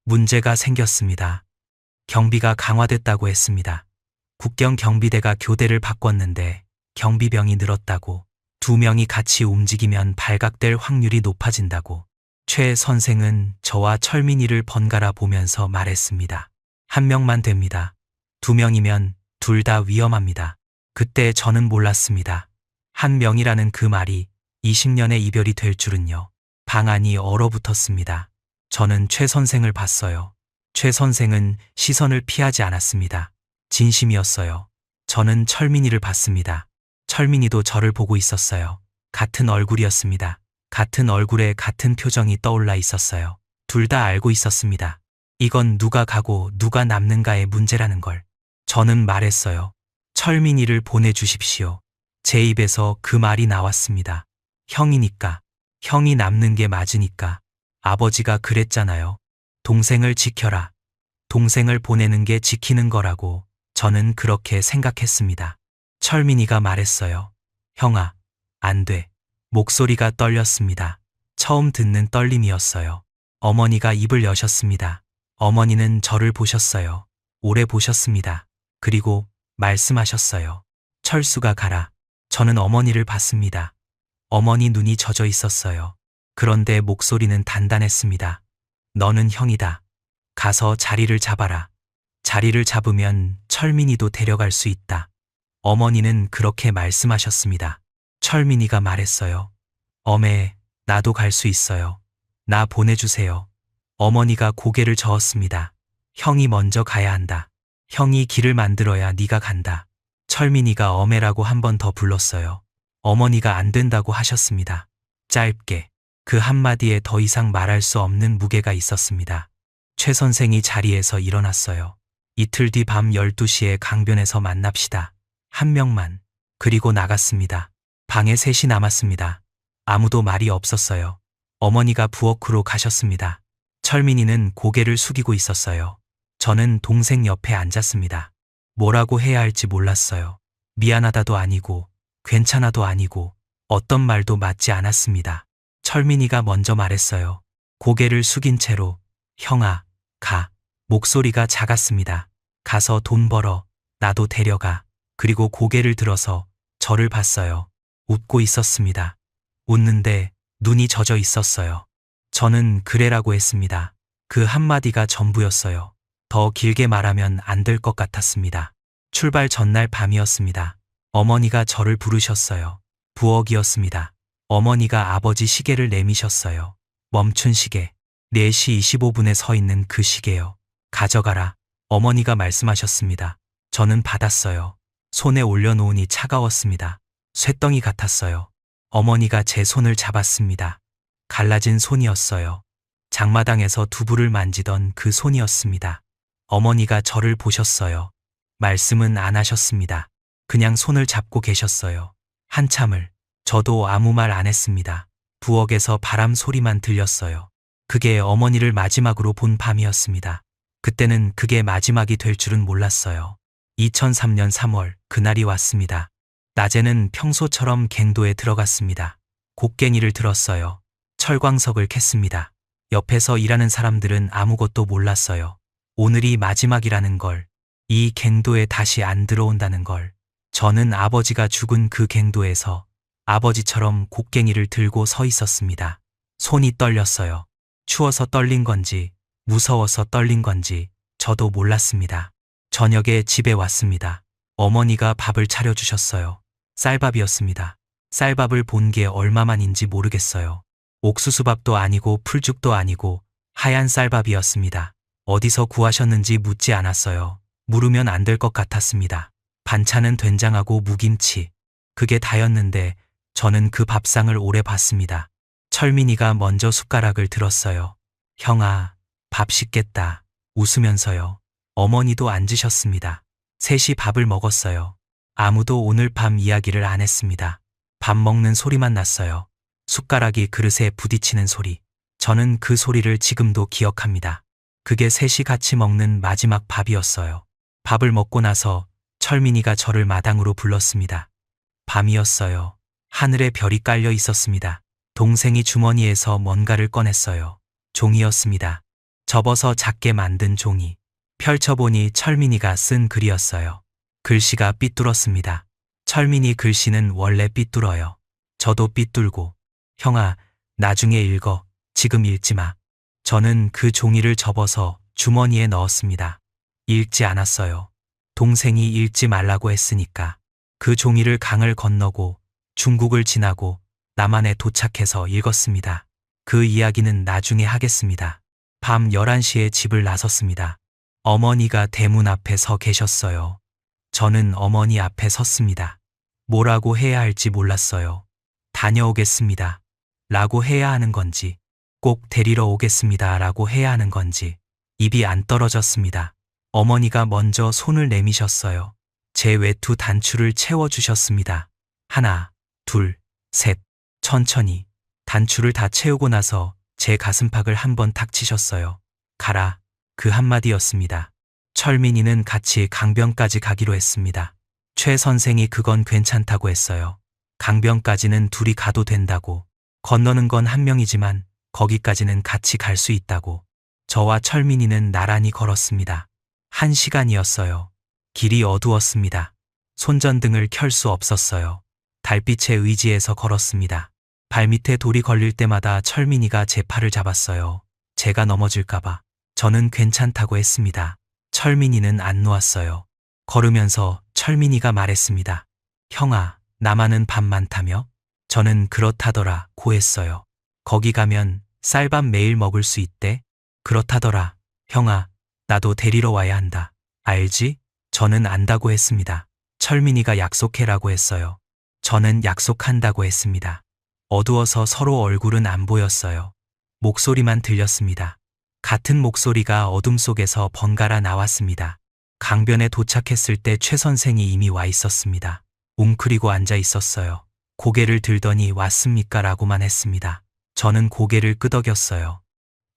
문제가 생겼습니다. 경비가 강화됐다고 했습니다. 국경 경비대가 교대를 바꿨는데 경비병이 늘었다고, 2명이 같이 움직이면 발각될 확률이 높아진다고. 최 선생은 저와 철민이를 번갈아 보면서 말했습니다. 1명만 됩니다. 2명이면 둘 다 위험합니다. 그때 저는 몰랐습니다. 1명이라는 그 말이 20년의 이별이 될 줄은요. 방안이 얼어붙었습니다. 저는 최 선생을 봤어요. 최 선생은 시선을 피하지 않았습니다. 진심이었어요. 저는 철민이를 봤습니다. 철민이도 저를 보고 있었어요. 같은 얼굴이었습니다. 같은 얼굴에 같은 표정이 떠올라 있었어요. 둘 다 알고 있었습니다. 이건 누가 가고 누가 남는가의 문제라는 걸. 저는 말했어요. 철민이를 보내주십시오. 제 입에서 그 말이 나왔습니다. 형이니까, 형이 남는 게 맞으니까. 아버지가 그랬잖아요. 동생을 지켜라. 동생을 보내는 게 지키는 거라고. 저는 그렇게 생각했습니다. 철민이가 말했어요. 형아, 안 돼. 목소리가 떨렸습니다. 처음 듣는 떨림이었어요. 어머니가 입을 여셨습니다. 어머니는 저를 보셨어요. 오래 보셨습니다. 그리고 말씀하셨어요. 철수가 가라. 저는 어머니를 봤습니다. 어머니 눈이 젖어 있었어요. 그런데 목소리는 단단했습니다. 너는 형이다. 가서 자리를 잡아라. 자리를 잡으면 철민이도 데려갈 수 있다. 어머니는 그렇게 말씀하셨습니다. 철민이가 말했어요. 어메, 나도 갈 수 있어요. 나 보내주세요. 어머니가 고개를 저었습니다. 형이 먼저 가야 한다. 형이 길을 만들어야 네가 간다. 철민이가 어메라고 한 번 더 불렀어요. 어머니가 안 된다고 하셨습니다. 짧게. 그 한마디에 더 이상 말할 수 없는 무게가 있었습니다. 최 선생이 자리에서 일어났어요. 이틀 뒤 밤 12시에 강변에서 만납시다. 한 명만. 그리고 나갔습니다. 방에 셋이 남았습니다. 아무도 말이 없었어요. 어머니가 부엌으로 가셨습니다. 철민이는 고개를 숙이고 있었어요. 저는 동생 옆에 앉았습니다. 뭐라고 해야 할지 몰랐어요. 미안하다도 아니고 괜찮아도 아니고 어떤 말도 맞지 않았습니다. 철민이가 먼저 말했어요. 고개를 숙인 채로 형아, 가. 목소리가 작았습니다. 가서 돈 벌어. 나도 데려가. 그리고 고개를 들어서 저를 봤어요. 웃고 있었습니다. 웃는데 눈이 젖어 있었어요. 저는 그래라고 했습니다. 그 한마디가 전부였어요. 더 길게 말하면 안 될 것 같았습니다. 출발 전날 밤이었습니다. 어머니가 저를 부르셨어요. 부엌이었습니다. 어머니가 아버지 시계를 내미셨어요. 멈춘 시계. 4시 25분에 서 있는 그 시계요. 가져가라. 어머니가 말씀하셨습니다. 저는 받았어요. 손에 올려놓으니 차가웠습니다. 쇳덩이 같았어요. 어머니가 제 손을 잡았습니다. 갈라진 손이었어요. 장마당에서 두부를 만지던 그 손이었습니다. 어머니가 저를 보셨어요. 말씀은 안 하셨습니다. 그냥 손을 잡고 계셨어요. 한참을. 저도 아무 말 안 했습니다. 부엌에서 바람 소리만 들렸어요. 그게 어머니를 마지막으로 본 밤이었습니다. 그때는 그게 마지막이 될 줄은 몰랐어요. 2003년 3월 그날이 왔습니다. 낮에는 평소처럼 갱도에 들어갔습니다. 곡괭이를 들었어요. 철광석을 캤습니다. 옆에서 일하는 사람들은 아무것도 몰랐어요. 오늘이 마지막이라는 걸, 이 갱도에 다시 안 들어온다는 걸. 저는 아버지가 죽은 그 갱도에서 아버지처럼 곡괭이를 들고 서 있었습니다. 손이 떨렸어요. 추워서 떨린 건지 무서워서 떨린 건지 저도 몰랐습니다. 저녁에 집에 왔습니다. 어머니가 밥을 차려주셨어요. 쌀밥이었습니다. 쌀밥을 본 게 얼마만인지 모르겠어요. 옥수수밥도 아니고 풀죽도 아니고 하얀 쌀밥이었습니다. 어디서 구하셨는지 묻지 않았어요. 물으면 안 될 것 같았습니다. 반찬은 된장하고 무김치. 그게 다였는데 저는 그 밥상을 오래 봤습니다. 철민이가 먼저 숟가락을 들었어요. 형아, 밥 식겠다. 웃으면서요. 어머니도 앉으셨습니다. 셋이 밥을 먹었어요. 아무도 오늘 밤 이야기를 안 했습니다. 밥 먹는 소리만 났어요. 숟가락이 그릇에 부딪히는 소리. 저는 그 소리를 지금도 기억합니다. 그게 셋이 같이 먹는 마지막 밥이었어요. 밥을 먹고 나서 철민이가 저를 마당으로 불렀습니다. 밤이었어요. 하늘에 별이 깔려 있었습니다. 동생이 주머니에서 뭔가를 꺼냈어요. 종이였습니다. 접어서 작게 만든 종이. 펼쳐보니 철민이가 쓴 글이었어요. 글씨가 삐뚤었습니다. 철민이 글씨는 원래 삐뚤어요. 저도 삐뚤고. 형아, 나중에 읽어. 지금 읽지 마. 저는 그 종이를 접어서 주머니에 넣었습니다. 읽지 않았어요. 동생이 읽지 말라고 했으니까. 그 종이를 강을 건너고 중국을 지나고 남한에 도착해서 읽었습니다. 그 이야기는 나중에 하겠습니다. 밤 11시에 집을 나섰습니다. 어머니가 대문 앞에 서 계셨어요. 저는 어머니 앞에 섰습니다. 뭐라고 해야 할지 몰랐어요. 다녀오겠습니다. 라고 해야 하는 건지, 꼭 데리러 오겠습니다. 라고 해야 하는 건지, 입이 안 떨어졌습니다. 어머니가 먼저 손을 내미셨어요. 제 외투 단추를 채워주셨습니다. 하나, 둘, 셋. 천천히. 단추를 다 채우고 나서 제 가슴팍을 한번 탁 치셨어요. 가라. 그 한마디였습니다. 철민이는 같이 강변까지 가기로 했습니다. 최 선생이 그건 괜찮다고 했어요. 강변까지는 둘이 가도 된다고. 건너는 건 한 명이지만 거기까지는 같이 갈 수 있다고. 저와 철민이는 나란히 걸었습니다. 1시간이었어요. 길이 어두웠습니다. 손전등을 켤 수 없었어요. 달빛에 의지해서 걸었습니다. 발밑에 돌이 걸릴 때마다 철민이가 제 팔을 잡았어요. 제가 넘어질까봐. 저는 괜찮다고 했습니다. 철민이는 안 놓았어요. 걸으면서 철민이가 말했습니다. 형아, 나만은 밥 많다며? 저는 그렇다더라 고 했어요. 거기 가면 쌀밥 매일 먹을 수 있대? 그렇다더라. 형아, 나도 데리러 와야 한다. 알지? 저는 안다고 했습니다. 철민이가 약속해라고 했어요. 저는 약속한다고 했습니다. 어두워서 서로 얼굴은 안 보였어요. 목소리만 들렸습니다. 같은 목소리가 어둠 속에서 번갈아 나왔습니다. 강변에 도착했을 때 최 선생이 이미 와 있었습니다. 웅크리고 앉아 있었어요. 고개를 들더니 왔습니까? 라고만 했습니다. 저는 고개를 끄덕였어요.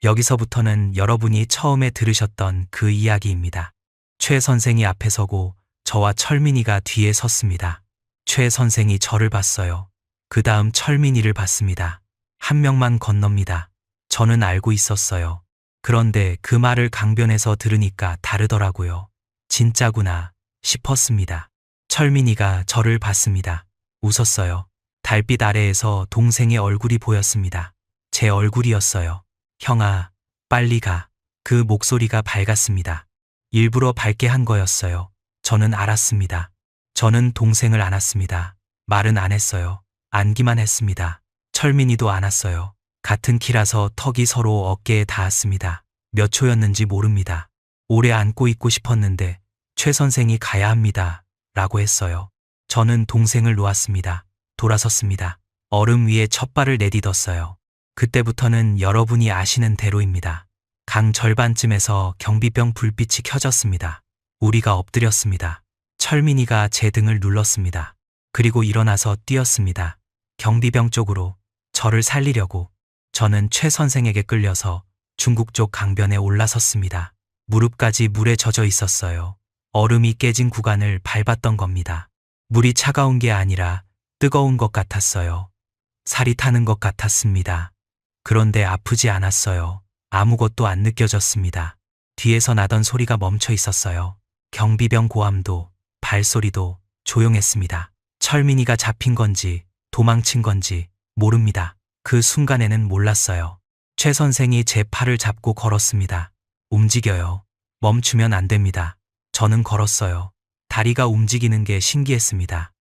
여기서부터는 여러분이 처음에 들으셨던 그 이야기입니다. 최 선생이 앞에 서고 저와 철민이가 뒤에 섰습니다. 최 선생이 저를 봤어요. 그 다음 철민이를 봤습니다. 한 명만 건넙니다. 저는 알고 있었어요. 그런데 그 말을 강변에서 들으니까 다르더라고요. 진짜구나 싶었습니다. 철민이가 저를 봤습니다. 웃었어요. 달빛 아래에서 동생의 얼굴이 보였습니다. 제 얼굴이었어요. 형아, 빨리 가. 그 목소리가 밝았습니다. 일부러 밝게 한 거였어요. 저는 알았습니다. 저는 동생을 안았습니다. 말은 안 했어요. 안기만 했습니다. 철민이도 안았어요. 같은 키라서 턱이 서로 어깨에 닿았습니다. 몇 초였는지 모릅니다. 오래 안고 있고 싶었는데 최 선생이 가야 합니다. 라고 했어요. 저는 동생을 놓았습니다. 돌아섰습니다. 얼음 위에 첫 발을 내딛었어요. 그때부터는 여러분이 아시는 대로입니다. 강 절반쯤에서 경비병 불빛이 켜졌습니다. 우리가 엎드렸습니다. 철민이가 제 등을 눌렀습니다. 그리고 일어나서 뛰었습니다. 경비병 쪽으로 저를 살리려고. 저는 최 선생에게 끌려서 중국 쪽 강변에 올라섰습니다. 무릎까지 물에 젖어 있었어요. 얼음이 깨진 구간을 밟았던 겁니다. 물이 차가운 게 아니라 뜨거운 것 같았어요. 살이 타는 것 같았습니다. 그런데 아프지 않았어요. 아무것도 안 느껴졌습니다. 뒤에서 나던 소리가 멈춰 있었어요. 경비병 고함도 발소리도 조용했습니다. 철민이가 잡힌 건지 도망친 건지 모릅니다. 그 순간에는 몰랐어요. 최 선생이 제 팔을 잡고 걸었습니다. 움직여요. 멈추면 안 됩니다. 저는 걸었어요. 다리가 움직이는 게 신기했습니다.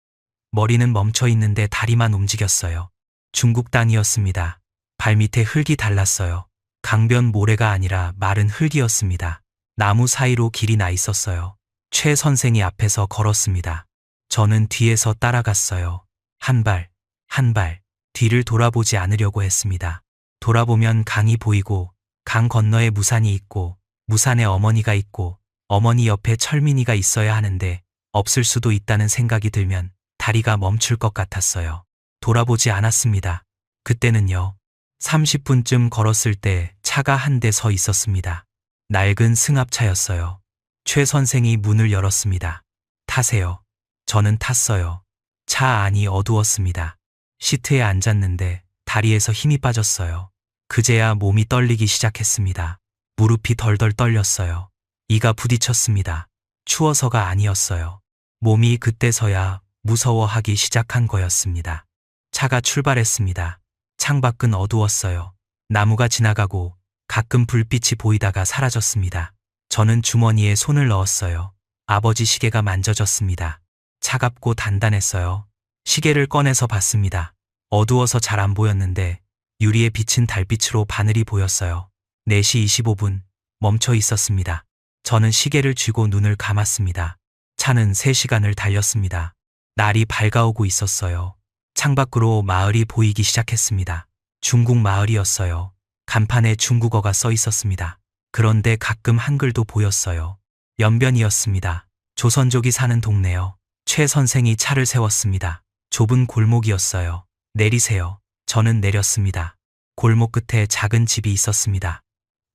머리는 멈춰 있는데 다리만 움직였어요. 중국 땅이었습니다. 발밑에 흙이 달랐어요. 강변 모래가 아니라 마른 흙이었습니다. 나무 사이로 길이 나 있었어요. 최 선생이 앞에서 걸었습니다. 저는 뒤에서 따라갔어요. 한 발, 한 발, 뒤를 돌아보지 않으려고 했습니다. 돌아보면 강이 보이고 강 건너에 무산이 있고 무산에 어머니가 있고 어머니 옆에 철민이가 있어야 하는데 없을 수도 있다는 생각이 들면 다리가 멈출 것 같았어요. 돌아보지 않았습니다. 그때는요. 30분쯤 걸었을 때 차가 한 대 서 있었습니다. 낡은 승합차였어요. 최 선생이 문을 열었습니다. 타세요. 저는 탔어요. 차 안이 어두웠습니다. 시트에 앉았는데 다리에서 힘이 빠졌어요. 그제야 몸이 떨리기 시작했습니다. 무릎이 덜덜 떨렸어요. 이가 부딪혔습니다. 추워서가 아니었어요. 몸이 그때서야 무서워하기 시작한 거였습니다. 차가 출발했습니다. 창밖은 어두웠어요. 나무가 지나가고 가끔 불빛이 보이다가 사라졌습니다. 저는 주머니에 손을 넣었어요. 아버지 시계가 만져졌습니다. 차갑고 단단했어요. 시계를 꺼내서 봤습니다. 어두워서 잘 안 보였는데 유리에 비친 달빛으로 바늘이 보였어요. 4시 25분 멈춰 있었습니다. 저는 시계를 쥐고 눈을 감았습니다. 차는 3시간을 달렸습니다. 날이 밝아오고 있었어요. 창밖으로 마을이 보이기 시작했습니다. 중국 마을이었어요. 간판에 중국어가 써 있었습니다. 그런데 가끔 한글도 보였어요. 연변이었습니다. 조선족이 사는 동네요. 최 선생이 차를 세웠습니다. 좁은 골목이었어요. 내리세요. 저는 내렸습니다. 골목 끝에 작은 집이 있었습니다.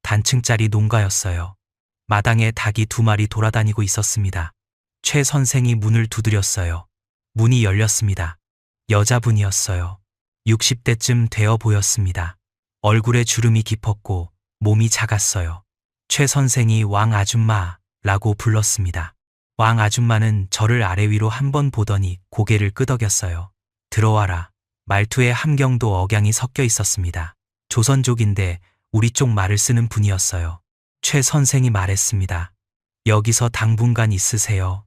단층짜리 농가였어요. 마당에 닭이 2마리 돌아다니고 있었습니다. 최 선생이 문을 두드렸어요. 문이 열렸습니다. 여자분이었어요. 60대쯤 되어 보였습니다. 얼굴에 주름이 깊었고 몸이 작았어요. 최 선생이 왕 아줌마라고 불렀습니다. 왕 아줌마는 저를 아래 위로 한번 보더니 고개를 끄덕였어요. 들어와라. 말투에 함경도 억양이 섞여 있었습니다. 조선족인데 우리 쪽 말을 쓰는 분이었어요. 최 선생이 말했습니다. 여기서 당분간 있으세요.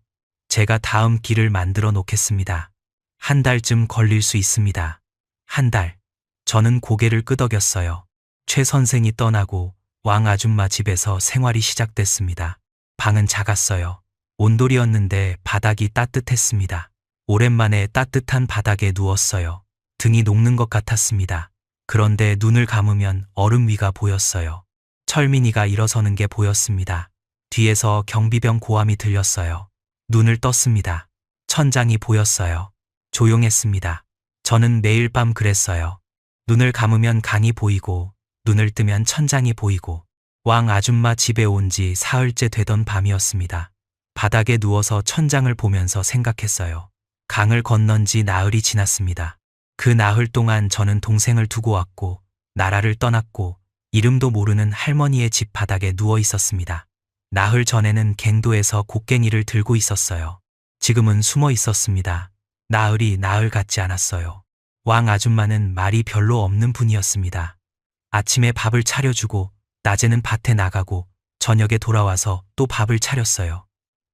제가 다음 길을 만들어 놓겠습니다. 한 달쯤 걸릴 수 있습니다. 한 달. 저는 고개를 끄덕였어요. 최 선생이 떠나고 왕 아줌마 집에서 생활이 시작됐습니다. 방은 작았어요. 온돌이었는데 바닥이 따뜻했습니다. 오랜만에 따뜻한 바닥에 누웠어요. 등이 녹는 것 같았습니다. 그런데 눈을 감으면 얼음 위가 보였어요. 철민이가 일어서는 게 보였습니다. 뒤에서 경비병 고함이 들렸어요. 눈을 떴습니다. 천장이 보였어요. 조용했습니다. 저는 매일 밤 그랬어요. 눈을 감으면 강이 보이고 눈을 뜨면 천장이 보이고 왕 아줌마 집에 온 지 사흘째 되던 밤이었습니다. 바닥에 누워서 천장을 보면서 생각했어요. 강을 건넌 지 나흘이 지났습니다. 그 나흘 동안 저는 동생을 두고 왔고 나라를 떠났고 이름도 모르는 할머니의 집 바닥에 누워 있었습니다. 나흘 전에는 갱도에서 곡괭이를 들고 있었어요. 지금은 숨어 있었습니다. 나흘이 나흘 같지 않았어요. 왕 아줌마는 말이 별로 없는 분이었습니다. 아침에 밥을 차려주고 낮에는 밭에 나가고 저녁에 돌아와서 또 밥을 차렸어요.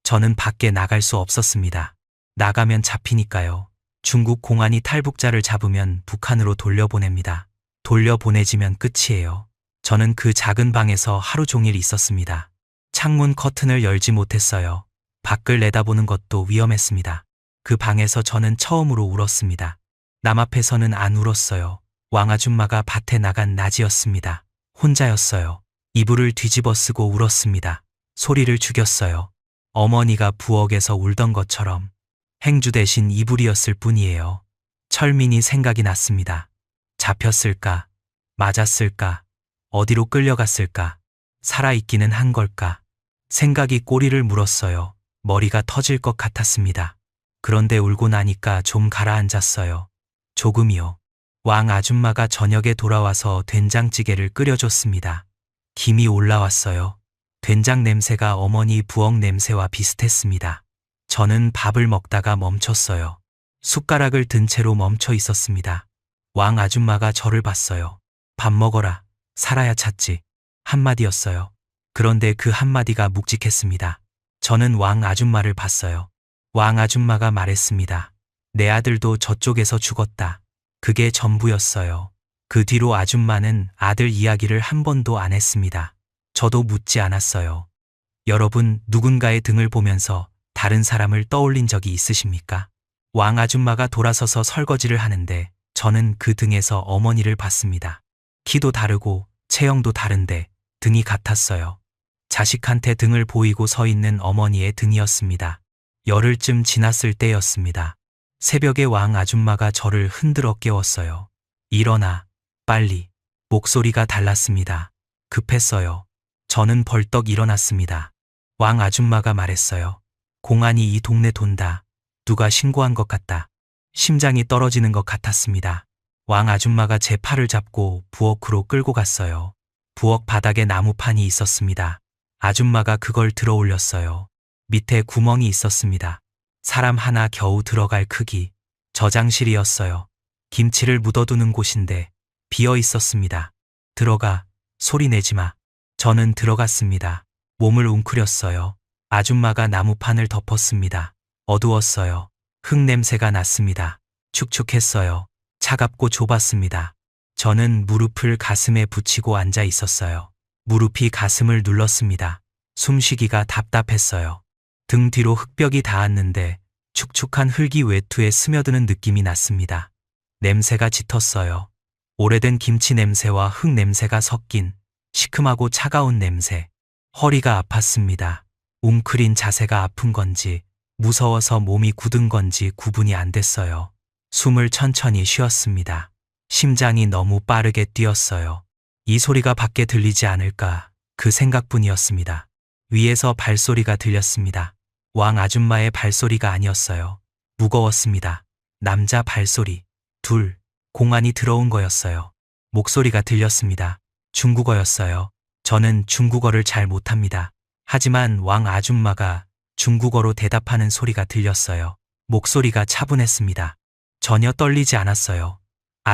저는 밖에 나갈 수 없었습니다. 나가면 잡히니까요. 중국 공안이 탈북자를 잡으면 북한으로 돌려보냅니다. 돌려보내지면 끝이에요. 저는 그 작은 방에서 하루 종일 있었습니다. 창문 커튼을 열지 못했어요. 밖을 내다보는 것도 위험했습니다. 그 방에서 저는 처음으로 울었습니다. 남 앞에서는 안 울었어요. 왕 아줌마가 밭에 나간 낮이었습니다. 혼자였어요. 이불을 뒤집어 쓰고 울었습니다. 소리를 죽였어요. 어머니가 부엌에서 울던 것처럼 행주 대신 이불이었을 뿐이에요. 철민이 생각이 났습니다. 잡혔을까? 맞았을까? 어디로 끌려갔을까? 살아있기는 한 걸까? 생각이 꼬리를 물었어요. 머리가 터질 것 같았습니다. 그런데 울고 나니까 좀 가라앉았어요. 조금이요. 왕 아줌마가 저녁에 돌아와서 된장찌개를 끓여줬습니다. 김이 올라왔어요. 된장 냄새가 어머니 부엌 냄새와 비슷했습니다. 저는 밥을 먹다가 멈췄어요. 숟가락을 든 채로 멈춰 있었습니다. 왕 아줌마가 저를 봤어요. 밥 먹어라. 살아야 찾지. 한마디였어요. 그런데 그 한마디가 묵직했습니다. 저는 왕 아줌마를 봤어요. 왕 아줌마가 말했습니다. 내 아들도 저쪽에서 죽었다. 그게 전부였어요. 그 뒤로 아줌마는 아들 이야기를 한 번도 안 했습니다. 저도 묻지 않았어요. 여러분, 누군가의 등을 보면서 다른 사람을 떠올린 적이 있으십니까? 왕 아줌마가 돌아서서 설거지를 하는데 저는 그 등에서 어머니를 봤습니다. 키도 다르고 체형도 다른데 등이 같았어요. 자식한테 등을 보이고 서 있는 어머니의 등이었습니다. 열흘쯤 지났을 때였습니다. 새벽에 왕 아줌마가 저를 흔들어 깨웠어요. 일어나, 빨리. 목소리가 달랐습니다. 급했어요. 저는 벌떡 일어났습니다. 왕 아줌마가 말했어요. 공안이 이 동네 돈다. 누가 신고한 것 같다. 심장이 떨어지는 것 같았습니다. 왕 아줌마가 제 팔을 잡고 부엌으로 끌고 갔어요. 부엌 바닥에 나무판이 있었습니다. 아줌마가 그걸 들어 올렸어요. 밑에 구멍이 있었습니다. 사람 하나 겨우 들어갈 크기. 저장실이었어요. 김치를 묻어두는 곳인데 비어 있었습니다. 들어가, 소리 내지 마. 저는 들어갔습니다. 몸을 웅크렸어요. 아줌마가 나무판을 덮었습니다. 어두웠어요. 흙 냄새가 났습니다. 축축했어요. 차갑고 좁았습니다. 저는 무릎을 가슴에 붙이고 앉아 있었어요. 무릎이 가슴을 눌렀습니다. 숨쉬기가 답답했어요. 등 뒤로 흙벽이 닿았는데 축축한 흙이 외투에 스며드는 느낌이 났습니다. 냄새가 짙었어요. 오래된 김치 냄새와 흙 냄새가 섞인 시큼하고 차가운 냄새. 허리가 아팠습니다. 웅크린 자세가 아픈 건지 무서워서 몸이 굳은 건지 구분이 안 됐어요. 숨을 천천히 쉬었습니다. 심장이 너무 빠르게 뛰었어요. 이 소리가 밖에 들리지 않을까, 그 생각뿐이었습니다. 위에서 발소리가 들렸습니다. 왕 아줌마의 발소리가 아니었어요. 무거웠습니다. 남자 발소리. 둘. 공안이 들어온 거였어요. 목소리가 들렸습니다. 중국어였어요. 저는 중국어를 잘 못합니다. 하지만 왕 아줌마가 중국어로 대답하는 소리가 들렸어요. 목소리가 차분했습니다. 전혀 떨리지 않았어요.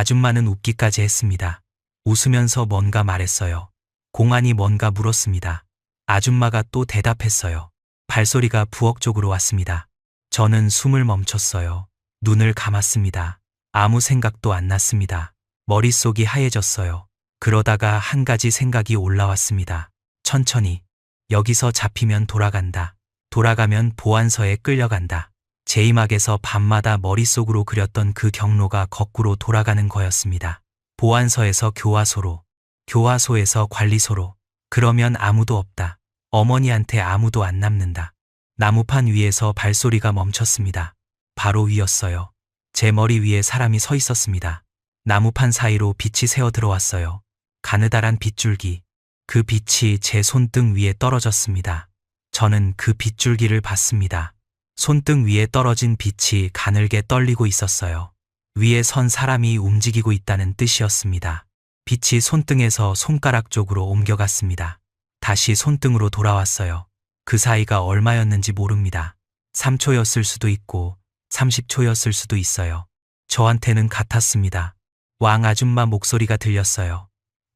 아줌마는 웃기까지 했습니다. 웃으면서 뭔가 말했어요. 공안이 뭔가 물었습니다. 아줌마가 또 대답했어요. 발소리가 부엌 쪽으로 왔습니다. 저는 숨을 멈췄어요. 눈을 감았습니다. 아무 생각도 안 났습니다. 머릿속이 하얘졌어요. 그러다가 한 가지 생각이 올라왔습니다. 천천히. 여기서 잡히면 돌아간다. 돌아가면 보안서에 끌려간다. 제이막에서 밤마다 머릿속으로 그렸던 그 경로가 거꾸로 돌아가는 거였습니다. 보안서에서 교화소로, 교화소에서 관리소로. 그러면 아무도 없다. 어머니한테 아무도 안 남는다. 나무판 위에서 발소리가 멈췄습니다. 바로 위였어요. 제 머리 위에 사람이 서 있었습니다. 나무판 사이로 빛이 새어 들어왔어요. 가느다란 빗줄기. 그 빛이 제 손등 위에 떨어졌습니다. 저는 그 빗줄기를 봤습니다. 손등 위에 떨어진 빛이 가늘게 떨리고 있었어요. 위에 선 사람이 움직이고 있다는 뜻이었습니다. 빛이 손등에서 손가락 쪽으로 옮겨갔습니다. 다시 손등으로 돌아왔어요. 그 사이가 얼마였는지 모릅니다. 3초였을 수도 있고 30초였을 수도 있어요. 저한테는 같았습니다. 왕 아줌마 목소리가 들렸어요.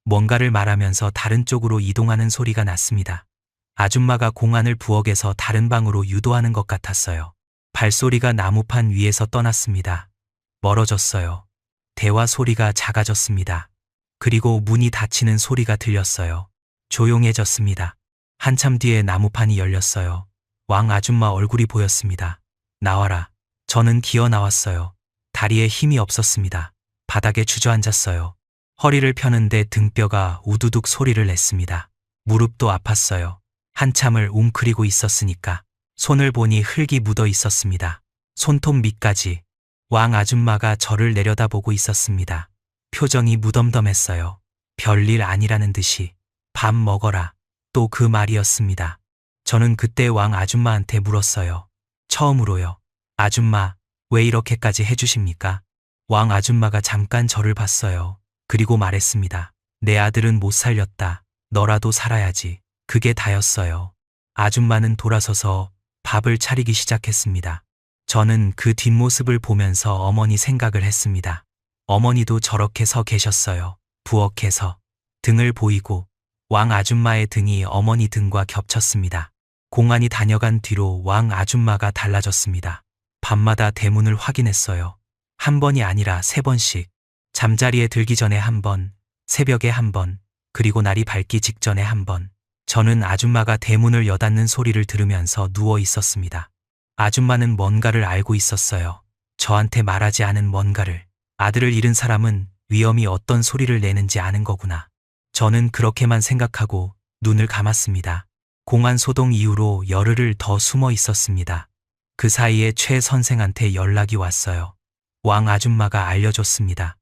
뭔가를 말하면서 다른 쪽으로 이동하는 소리가 났습니다. 아줌마가 공안을 부엌에서 다른 방으로 유도하는 것 같았어요. 발소리가 나무판 위에서 떠났습니다. 멀어졌어요. 대화 소리가 작아졌습니다. 그리고 문이 닫히는 소리가 들렸어요. 조용해졌습니다. 한참 뒤에 나무판이 열렸어요. 왕 아줌마 얼굴이 보였습니다. 나와라. 저는 기어 나왔어요. 다리에 힘이 없었습니다. 바닥에 주저앉았어요. 허리를 펴는데 등뼈가 우두둑 소리를 냈습니다. 무릎도 아팠어요. 한참을 웅크리고 있었으니까. 손을 보니 흙이 묻어 있었습니다. 손톱 밑까지. 왕 아줌마가 저를 내려다보고 있었습니다. 표정이 무덤덤했어요. 별일 아니라는 듯이. 밥 먹어라. 또 그 말이었습니다. 저는 그때 왕 아줌마한테 물었어요. 처음으로요. 아줌마, 왜 이렇게까지 해주십니까? 왕 아줌마가 잠깐 저를 봤어요. 그리고 말했습니다. 내 아들은 못 살렸다. 너라도 살아야지. 그게 다였어요. 아줌마는 돌아서서 밥을 차리기 시작했습니다. 저는 그 뒷모습을 보면서 어머니 생각을 했습니다. 어머니도 저렇게 서 계셨어요. 부엌에서. 등을 보이고 왕 아줌마의 등이 어머니 등과 겹쳤습니다. 공안이 다녀간 뒤로 왕 아줌마가 달라졌습니다. 밤마다 대문을 확인했어요. 한 번이 아니라 3번씩. 잠자리에 들기 전에 한 번, 새벽에 한 번, 그리고 날이 밝기 직전에 한 번. 저는 아줌마가 대문을 여닫는 소리를 들으면서 누워 있었습니다. 아줌마는 뭔가를 알고 있었어요. 저한테 말하지 않은 뭔가를. 아들을 잃은 사람은 위험이 어떤 소리를 내는지 아는 거구나. 저는 그렇게만 생각하고 눈을 감았습니다. 공안 소동 이후로 열흘을 더 숨어 있었습니다. 그 사이에 최 선생한테 연락이 왔어요. 왕 아줌마가 알려줬습니다.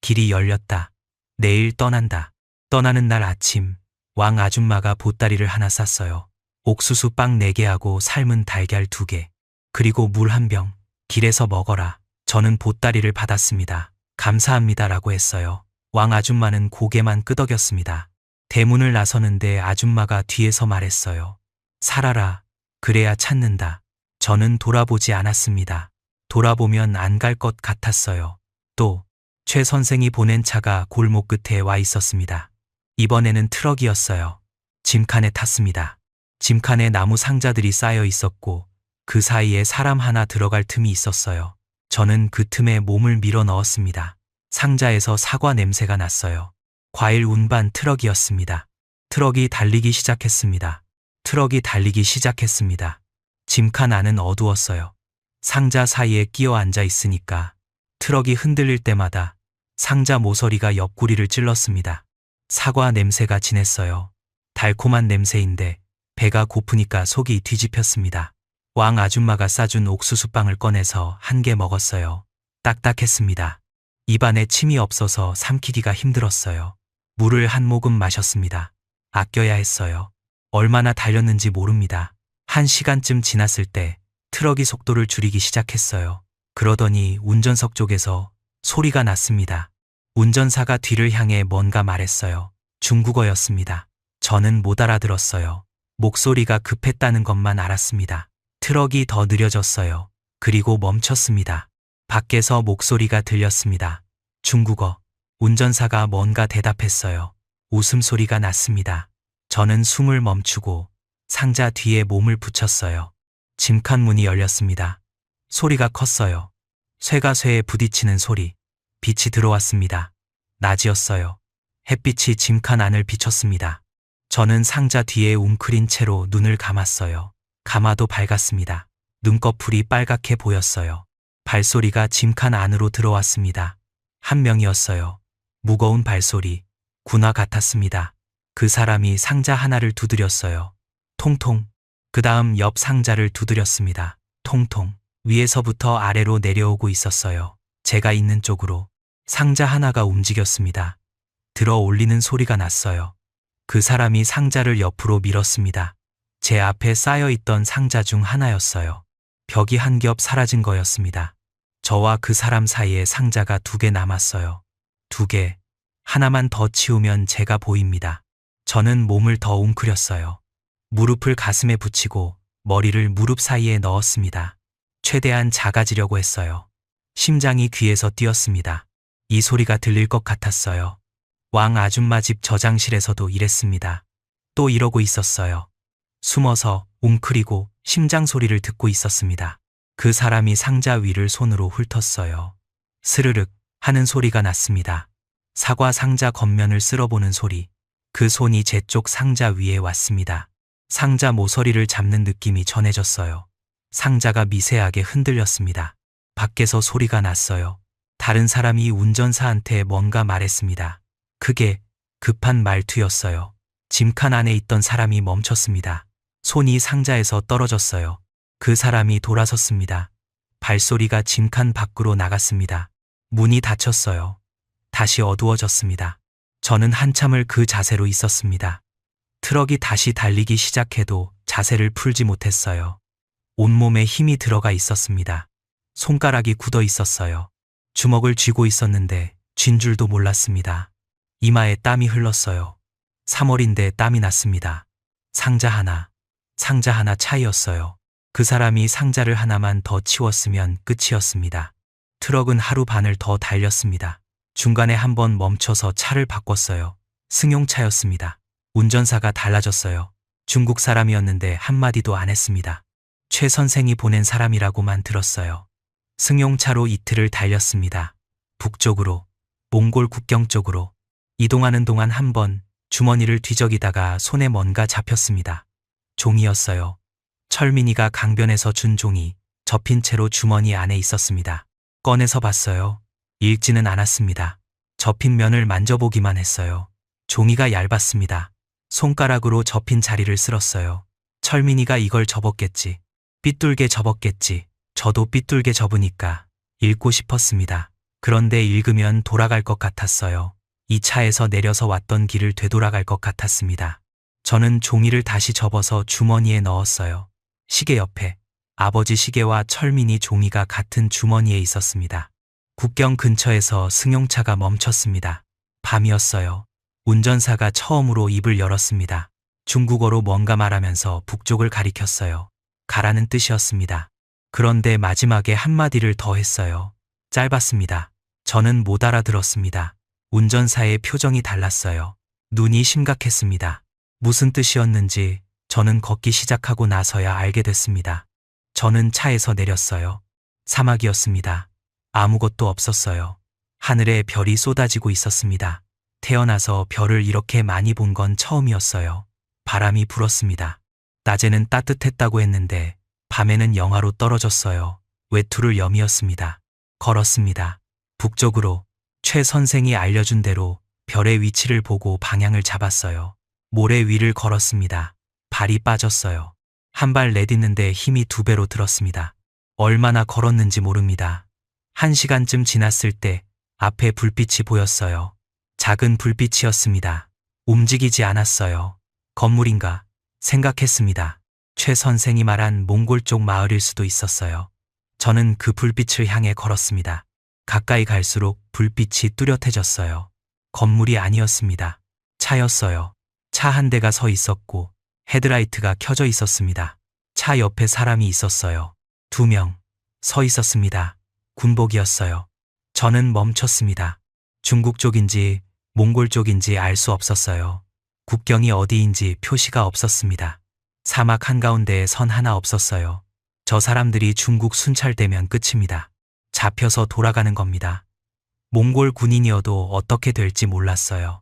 길이 열렸다. 내일 떠난다. 떠나는 날 아침, 왕 아줌마가 보따리를 하나 쌌어요. 옥수수 빵 4개하고 삶은 달걀 2개. 그리고 물 1병. 길에서 먹어라. 저는 보따리를 받았습니다. 감사합니다라고 했어요. 왕 아줌마는 고개만 끄덕였습니다. 대문을 나서는데 아줌마가 뒤에서 말했어요. 살아라. 그래야 찾는다. 저는 돌아보지 않았습니다. 돌아보면 안 갈 것 같았어요. 또 최 선생이 보낸 차가 골목 끝에 와 있었습니다. 이번에는 트럭이었어요. 짐칸에 탔습니다. 짐칸에 나무 상자들이 쌓여 있었고 그 사이에 사람 하나 들어갈 틈이 있었어요. 저는 그 틈에 몸을 밀어 넣었습니다. 상자에서 사과 냄새가 났어요. 과일 운반 트럭이었습니다. 트럭이 달리기 시작했습니다. 트럭이 달리기 시작했습니다. 짐칸 안은 어두웠어요. 상자 사이에 끼어 앉아 있으니까 트럭이 흔들릴 때마다 상자 모서리가 옆구리를 찔렀습니다. 사과 냄새가 진했어요. 달콤한 냄새인데 배가 고프니까 속이 뒤집혔습니다. 왕 아줌마가 싸준 옥수수빵을 꺼내서 1개 먹었어요. 딱딱했습니다. 입안에 침이 없어서 삼키기가 힘들었어요. 물을 한 모금 마셨습니다. 아껴야 했어요. 얼마나 달렸는지 모릅니다. 1시간쯤 지났을 때 트럭이 속도를 줄이기 시작했어요. 그러더니 운전석 쪽에서 소리가 났습니다. 운전사가 뒤를 향해 뭔가 말했어요. 중국어였습니다. 저는 못 알아들었어요. 목소리가 급했다는 것만 알았습니다. 트럭이 더 느려졌어요. 그리고 멈췄습니다. 밖에서 목소리가 들렸습니다. 중국어. 운전사가 뭔가 대답했어요. 웃음소리가 났습니다. 저는 숨을 멈추고 상자 뒤에 몸을 붙였어요. 짐칸 문이 열렸습니다. 소리가 컸어요. 쇠가 쇠에 부딪히는 소리. 빛이 들어왔습니다. 낮이었어요. 햇빛이 짐칸 안을 비췄습니다. 저는 상자 뒤에 웅크린 채로 눈을 감았어요. 감아도 밝았습니다. 눈꺼풀이 빨갛게 보였어요. 발소리가 짐칸 안으로 들어왔습니다. 한 명이었어요. 무거운 발소리, 군화 같았습니다. 그 사람이 상자 하나를 두드렸어요. 통통. 그 다음 옆 상자를 두드렸습니다. 통통. 위에서부터 아래로 내려오고 있었어요. 제가 있는 쪽으로. 상자 하나가 움직였습니다. 들어 올리는 소리가 났어요. 그 사람이 상자를 옆으로 밀었습니다. 제 앞에 쌓여있던 상자 중 하나였어요. 벽이 한 겹 사라진 거였습니다. 저와 그 사람 사이에 상자가 2개 남았어요. 2개. 하나만 더 치우면 제가 보입니다. 저는 몸을 더 웅크렸어요. 무릎을 가슴에 붙이고 머리를 무릎 사이에 넣었습니다. 최대한 작아지려고 했어요. 심장이 귀에서 뛰었습니다. 이 소리가 들릴 것 같았어요. 왕 아줌마 집 저장실에서도 이랬습니다. 또 이러고 있었어요. 숨어서 웅크리고 심장 소리를 듣고 있었습니다. 그 사람이 상자 위를 손으로 훑었어요. 스르륵 하는 소리가 났습니다. 사과 상자 겉면을 쓸어보는 소리. 그 손이 제 쪽 상자 위에 왔습니다. 상자 모서리를 잡는 느낌이 전해졌어요. 상자가 미세하게 흔들렸습니다. 밖에서 소리가 났어요. 다른 사람이 운전사한테 뭔가 말했습니다. 크게, 급한 말투였어요. 짐칸 안에 있던 사람이 멈췄습니다. 손이 상자에서 떨어졌어요. 그 사람이 돌아섰습니다. 발소리가 짐칸 밖으로 나갔습니다. 문이 닫혔어요. 다시 어두워졌습니다. 저는 한참을 그 자세로 있었습니다. 트럭이 다시 달리기 시작해도 자세를 풀지 못했어요. 온몸에 힘이 들어가 있었습니다. 손가락이 굳어 있었어요. 주먹을 쥐고 있었는데 쥔 줄도 몰랐습니다. 이마에 땀이 흘렀어요. 3월인데 땀이 났습니다. 상자 하나 차이였어요. 그 사람이 상자를 하나만 더 치웠으면 끝이었습니다. 트럭은 하루 반을 더 달렸습니다. 중간에 한번 멈춰서 차를 바꿨어요. 승용차였습니다. 운전사가 달라졌어요. 중국 사람이었는데 한마디도 안 했습니다. 최 선생이 보낸 사람이라고만 들었어요. 승용차로 이틀을 달렸습니다. 북쪽으로, 몽골 국경 쪽으로. 이동하는 동안 한번 주머니를 뒤적이다가 손에 뭔가 잡혔습니다. 종이였어요. 철민이가 강변에서 준 종이 접힌 채로 주머니 안에 있었습니다. 꺼내서 봤어요. 읽지는 않았습니다. 접힌 면을 만져보기만 했어요. 종이가 얇았습니다. 손가락으로 접힌 자리를 쓸었어요. 철민이가 이걸 접었겠지. 삐뚤게 접었겠지. 저도 삐뚤게 접으니까 읽고 싶었습니다. 그런데 읽으면 돌아갈 것 같았어요. 이 차에서 내려서 왔던 길을 되돌아갈 것 같았습니다. 저는 종이를 다시 접어서 주머니에 넣었어요. 시계 옆에 아버지 시계와 철민이 종이가 같은 주머니에 있었습니다. 국경 근처에서 승용차가 멈췄습니다. 밤이었어요. 운전사가 처음으로 입을 열었습니다. 중국어로 뭔가 말하면서 북쪽을 가리켰어요. 가라는 뜻이었습니다. 그런데 마지막에 한마디를 더 했어요. 짧았습니다. 저는 못 알아들었습니다. 운전사의 표정이 달랐어요. 눈이 심각했습니다. 무슨 뜻이었는지 저는 걷기 시작하고 나서야 알게 됐습니다. 저는 차에서 내렸어요. 사막이었습니다. 아무것도 없었어요. 하늘에 별이 쏟아지고 있었습니다. 태어나서 별을 이렇게 많이 본 건 처음이었어요. 바람이 불었습니다. 낮에는 따뜻했다고 했는데 밤에는 영하로 떨어졌어요. 외투를 여미었습니다. 걸었습니다. 북쪽으로 최 선생이 알려준 대로 별의 위치를 보고 방향을 잡았어요. 모래 위를 걸었습니다. 발이 빠졌어요. 한 발 내딛는데 힘이 2배로 들었습니다. 얼마나 걸었는지 모릅니다. 1시간쯤 지났을 때 앞에 불빛이 보였어요. 작은 불빛이었습니다. 움직이지 않았어요. 건물인가 생각했습니다. 최 선생이 말한 몽골 쪽 마을일 수도 있었어요. 저는 그 불빛을 향해 걸었습니다. 가까이 갈수록 불빛이 뚜렷해졌어요. 건물이 아니었습니다. 차였어요. 차 한 대가 서 있었고 헤드라이트가 켜져 있었습니다. 차 옆에 사람이 있었어요. 2명 서 있었습니다. 군복이었어요. 저는 멈췄습니다. 중국 쪽인지 몽골 쪽인지 알 수 없었어요. 국경이 어디인지 표시가 없었습니다. 사막 한가운데에 선 하나 없었어요. 저 사람들이 중국 순찰되면 끝입니다. 잡혀서 돌아가는 겁니다. 몽골 군인이어도 어떻게 될지 몰랐어요.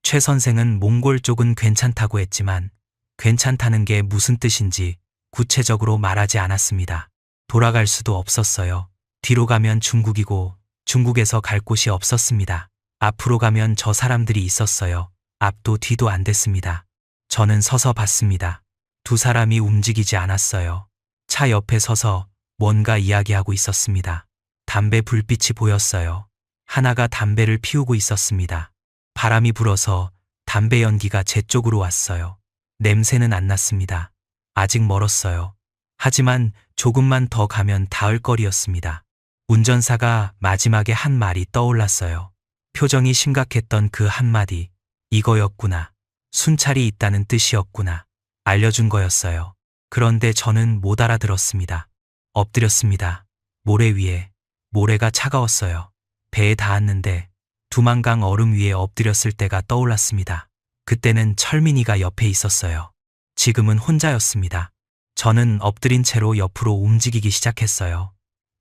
최 선생은 몽골 쪽은 괜찮다고 했지만 괜찮다는 게 무슨 뜻인지 구체적으로 말하지 않았습니다. 돌아갈 수도 없었어요. 뒤로 가면 중국이고 중국에서 갈 곳이 없었습니다. 앞으로 가면 저 사람들이 있었어요. 앞도 뒤도 안 됐습니다. 저는 서서 봤습니다. 두 사람이 움직이지 않았어요. 차 옆에 서서 뭔가 이야기하고 있었습니다. 담배 불빛이 보였어요. 하나가 담배를 피우고 있었습니다. 바람이 불어서 담배 연기가 제 쪽으로 왔어요. 냄새는 안 났습니다. 아직 멀었어요. 하지만 조금만 더 가면 닿을 거리였습니다. 운전사가 마지막에 한 말이 떠올랐어요. 표정이 심각했던 그 한마디. 이거였구나. 순찰이 있다는 뜻이었구나. 알려준 거였어요. 그런데 저는 못 알아들었습니다. 엎드렸습니다. 모래 위에. 모래가 차가웠어요. 배에 닿았는데 두만강 얼음 위에 엎드렸을 때가 떠올랐습니다. 그때는 철민이가 옆에 있었어요. 지금은 혼자였습니다. 저는 엎드린 채로 옆으로 움직이기 시작했어요.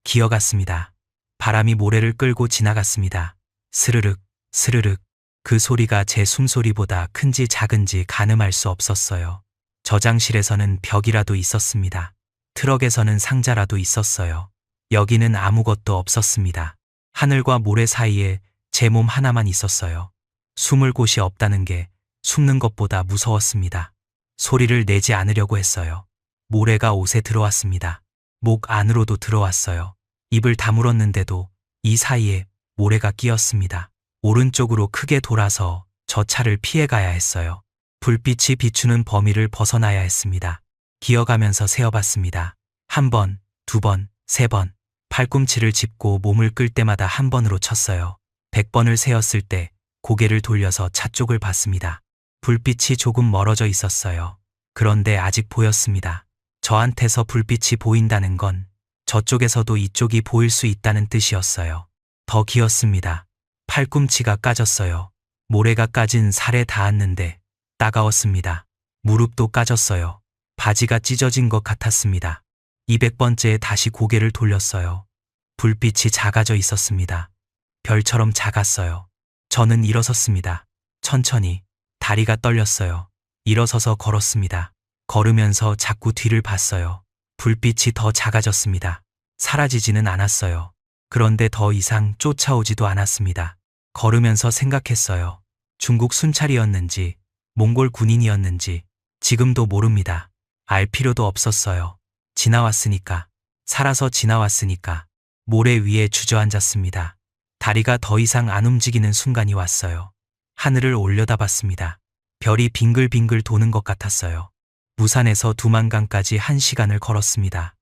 기어갔습니다. 바람이 모래를 끌고 지나갔습니다. 스르륵, 스르륵. 그 소리가 제 숨소리보다 큰지 작은지 가늠할 수 없었어요. 저장실에서는 벽이라도 있었습니다. 트럭에서는 상자라도 있었어요. 여기는 아무것도 없었습니다. 하늘과 모래 사이에 제 몸 하나만 있었어요. 숨을 곳이 없다는 게 숨는 것보다 무서웠습니다. 소리를 내지 않으려고 했어요. 모래가 옷에 들어왔습니다. 목 안으로도 들어왔어요. 입을 다물었는데도 이 사이에 모래가 끼었습니다. 오른쪽으로 크게 돌아서 저 차를 피해가야 했어요. 불빛이 비추는 범위를 벗어나야 했습니다. 기어가면서 세어봤습니다. 1번, 2번, 3번. 팔꿈치를 짚고 몸을 끌 때마다 한 번으로 쳤어요. 100번을 세었을 때 고개를 돌려서 차 쪽을 봤습니다. 불빛이 조금 멀어져 있었어요. 그런데 아직 보였습니다. 저한테서 불빛이 보인다는 건 저쪽에서도 이쪽이 보일 수 있다는 뜻이었어요. 더 기었습니다. 팔꿈치가 까졌어요. 모래가 까진 살에 닿았는데 따가웠습니다. 무릎도 까졌어요. 바지가 찢어진 것 같았습니다. 200번째에 다시 고개를 돌렸어요. 불빛이 작아져 있었습니다. 별처럼 작았어요. 저는 일어섰습니다. 천천히. 다리가 떨렸어요. 일어서서 걸었습니다. 걸으면서 자꾸 뒤를 봤어요. 불빛이 더 작아졌습니다. 사라지지는 않았어요. 그런데 더 이상 쫓아오지도 않았습니다. 걸으면서 생각했어요. 중국 순찰이었는지 몽골 군인이었는지 지금도 모릅니다. 알 필요도 없었어요. 지나왔으니까. 살아서 지나왔으니까. 모래 위에 주저앉았습니다. 다리가 더 이상 안 움직이는 순간이 왔어요. 하늘을 올려다봤습니다. 별이 빙글빙글 도는 것 같았어요. 무산에서 두만강까지 1시간을 걸었습니다.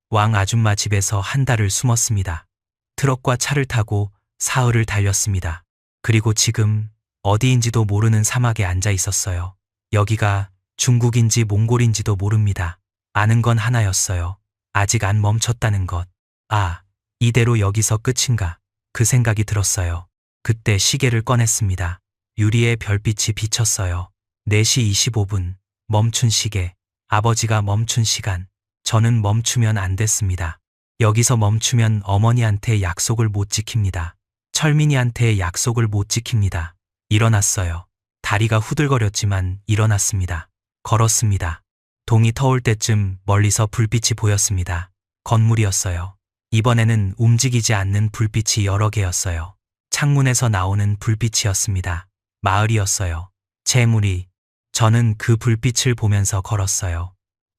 왕 아줌마 집에서 한 달을 숨었습니다. 트럭과 차를 타고 사흘을 달렸습니다. 그리고 지금 어디인지도 모르는 사막에 앉아 있었어요. 여기가 중국인지 몽골인지도 모릅니다. 아는 건 하나였어요. 아직 안 멈췄다는 것. 아, 이대로 여기서 끝인가? 그 생각이 들었어요. 그때 시계를 꺼냈습니다. 유리에 별빛이 비쳤어요. 4시 25분. 멈춘 시계. 아버지가 멈춘 시간. 저는 멈추면 안 됐습니다. 여기서 멈추면 어머니한테 약속을 못 지킵니다. 철민이한테 약속을 못 지킵니다. 일어났어요. 다리가 후들거렸지만 일어났습니다. 걸었습니다. 동이 터올 때쯤 멀리서 불빛이 보였습니다. 건물이었어요. 이번에는 움직이지 않는 불빛이 여러 개였어요. 창문에서 나오는 불빛이었습니다. 마을이었어요. 재물이. 저는 그 불빛을 보면서 걸었어요.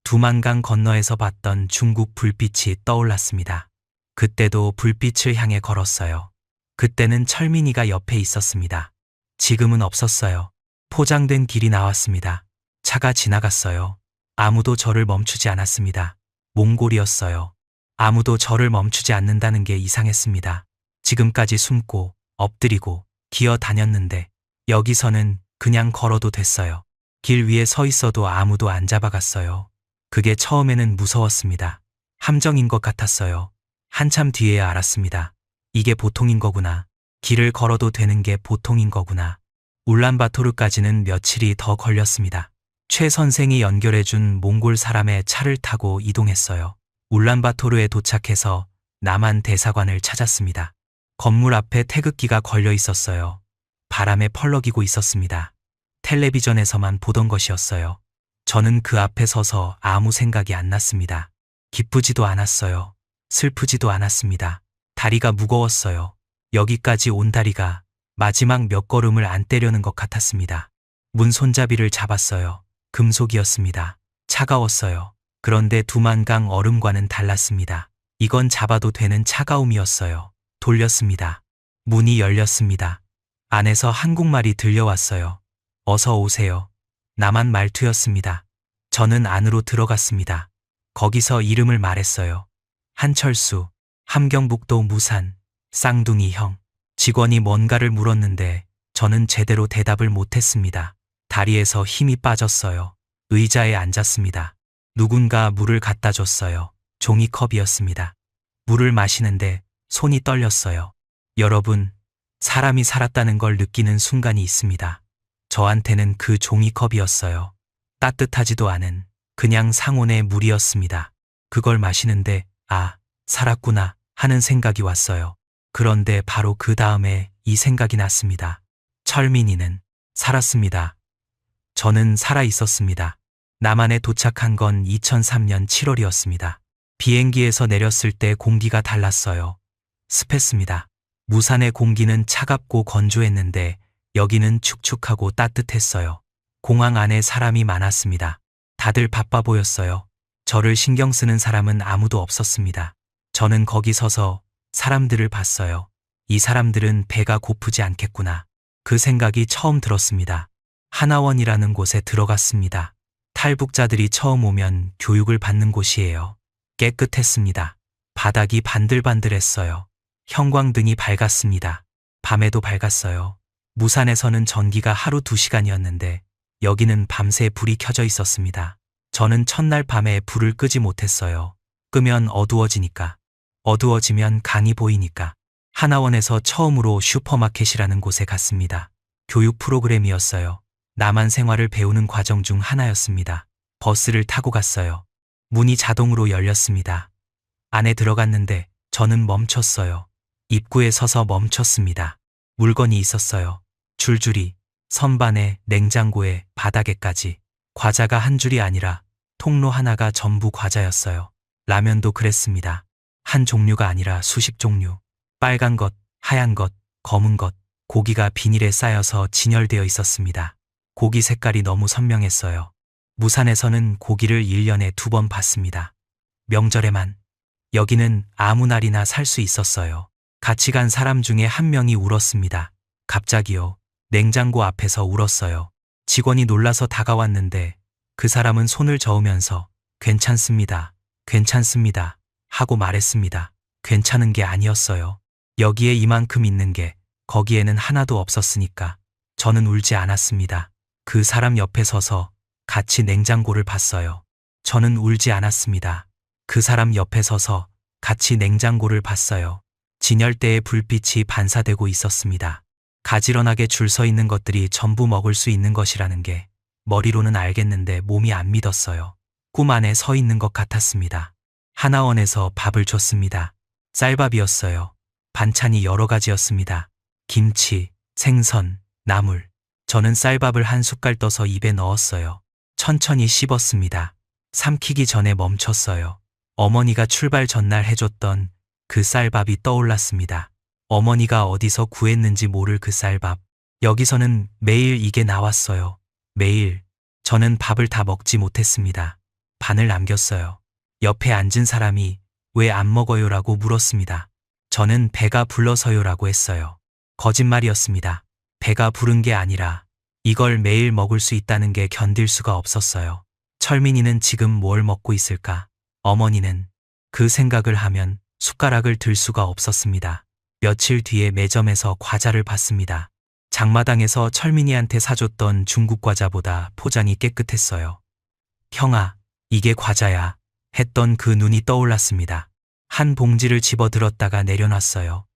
두만강 건너에서 봤던 중국 불빛이 떠올랐습니다. 그때도 불빛을 향해 걸었어요. 그때는 철민이가 옆에 있었습니다. 지금은 없었어요. 포장된 길이 나왔습니다. 차가 지나갔어요. 아무도 저를 멈추지 않았습니다. 몽골이었어요. 아무도 저를 멈추지 않는다는 게 이상했습니다. 지금까지 숨고 엎드리고 기어 다녔는데 여기서는 그냥 걸어도 됐어요. 길 위에 서 있어도 아무도 안 잡아갔어요. 그게 처음에는 무서웠습니다. 함정인 것 같았어요. 한참 뒤에야 알았습니다. 이게 보통인 거구나. 길을 걸어도 되는 게 보통인 거구나. 울란바토르까지는 며칠이 더 걸렸습니다. 최 선생이 연결해준 몽골 사람의 차를 타고 이동했어요. 울란바토르에 도착해서 남한 대사관을 찾았습니다. 건물 앞에 태극기가 걸려 있었어요. 바람에 펄럭이고 있었습니다. 텔레비전에서만 보던 것이었어요. 저는 그 앞에 서서 아무 생각이 안 났습니다. 기쁘지도 않았어요. 슬프지도 않았습니다. 다리가 무거웠어요. 여기까지 온 다리가 마지막 몇 걸음을 안 떼려는 것 같았습니다. 문 손잡이를 잡았어요. 금속이었습니다. 차가웠어요. 그런데 두만강 얼음과는 달랐습니다. 이건 잡아도 되는 차가움이었어요. 돌렸습니다. 문이 열렸습니다. 안에서 한국말이 들려왔어요. 어서 오세요. 남한 말투였습니다. 저는 안으로 들어갔습니다. 거기서 이름을 말했어요. 한철수, 함경북도 무산, 쌍둥이 형. 직원이 뭔가를 물었는데 저는 제대로 대답을 못했습니다. 다리에서 힘이 빠졌어요. 의자에 앉았습니다. 누군가 물을 갖다 줬어요. 종이컵이었습니다. 물을 마시는데 손이 떨렸어요. 여러분, 사람이 살았다는 걸 느끼는 순간이 있습니다. 저한테는 그 종이컵이었어요. 따뜻하지도 않은 그냥 상온의 물이었습니다. 그걸 마시는데 아, 살았구나 하는 생각이 왔어요. 그런데 바로 그 다음에 이 생각이 났습니다. 철민이는 살았습니다. 저는 살아 있었습니다. 남한에 도착한 건 2003년 7월이었습니다. 비행기에서 내렸을 때 공기가 달랐어요. 습했습니다. 무산의 공기는 차갑고 건조했는데 여기는 축축하고 따뜻했어요. 공항 안에 사람이 많았습니다. 다들 바빠 보였어요. 저를 신경 쓰는 사람은 아무도 없었습니다. 저는 거기 서서 사람들을 봤어요. 이 사람들은 배가 고프지 않겠구나. 그 생각이 처음 들었습니다. 하나원이라는 곳에 들어갔습니다. 탈북자들이 처음 오면 교육을 받는 곳이에요. 깨끗했습니다. 바닥이 반들반들했어요. 형광등이 밝았습니다. 밤에도 밝았어요. 무산에서는 전기가 하루 2시간이었는데 여기는 밤새 불이 켜져 있었습니다. 저는 첫날 밤에 불을 끄지 못했어요. 끄면 어두워지니까. 어두워지면 강이 보이니까. 하나원에서 처음으로 슈퍼마켓이라는 곳에 갔습니다. 교육 프로그램이었어요. 남한 생활을 배우는 과정 중 하나였습니다. 버스를 타고 갔어요. 문이 자동으로 열렸습니다. 안에 들어갔는데 저는 멈췄어요. 입구에 서서 멈췄습니다. 물건이 있었어요. 줄줄이, 선반에, 냉장고에, 바닥에까지. 과자가 한 줄이 아니라 통로 하나가 전부 과자였어요. 라면도 그랬습니다. 한 종류가 아니라 수십 종류. 빨간 것, 하얀 것, 검은 것, 고기가 비닐에 쌓여서 진열되어 있었습니다. 고기 색깔이 너무 선명했어요. 무산에서는 고기를 1년에 2번 봤습니다. 명절에만. 여기는 아무 날이나 살 수 있었어요. 같이 간 사람 중에 한 명이 울었습니다. 갑자기요. 냉장고 앞에서 울었어요. 직원이 놀라서 다가왔는데 그 사람은 손을 저으면서 괜찮습니다. 괜찮습니다. 하고 말했습니다. 괜찮은 게 아니었어요. 여기에 이만큼 있는 게 거기에는 하나도 없었으니까. 저는 울지 않았습니다. 그 사람 옆에 서서 같이 냉장고를 봤어요. 저는 울지 않았습니다. 그 사람 옆에 서서 같이 냉장고를 봤어요. 진열대에 불빛이 반사되고 있었습니다. 가지런하게 줄 서 있는 것들이 전부 먹을 수 있는 것이라는 게 머리로는 알겠는데 몸이 안 믿었어요. 꿈 안에 서 있는 것 같았습니다. 하나원에서 밥을 줬습니다. 쌀밥이었어요. 반찬이 여러 가지였습니다. 김치, 생선, 나물. 저는 쌀밥을 한 숟갈 떠서 입에 넣었어요. 천천히 씹었습니다. 삼키기 전에 멈췄어요. 어머니가 출발 전날 해줬던 그 쌀밥이 떠올랐습니다. 어머니가 어디서 구했는지 모를 그 쌀밥. 여기서는 매일 이게 나왔어요. 매일. 저는 밥을 다 먹지 못했습니다. 반을 남겼어요. 옆에 앉은 사람이 왜 안 먹어요라고 물었습니다. 저는 배가 불러서요라고 했어요. 거짓말이었습니다. 배가 부른 게 아니라 이걸 매일 먹을 수 있다는 게 견딜 수가 없었어요. 철민이는 지금 뭘 먹고 있을까? 어머니는 그 생각을 하면 숟가락을 들 수가 없었습니다. 며칠 뒤에 매점에서 과자를 봤습니다. 장마당에서 철민이한테 사줬던 중국 과자보다 포장이 깨끗했어요. 형아, 이게 과자야. 했던 그 눈이 떠올랐습니다. 한 봉지를 집어들었다가 내려놨어요.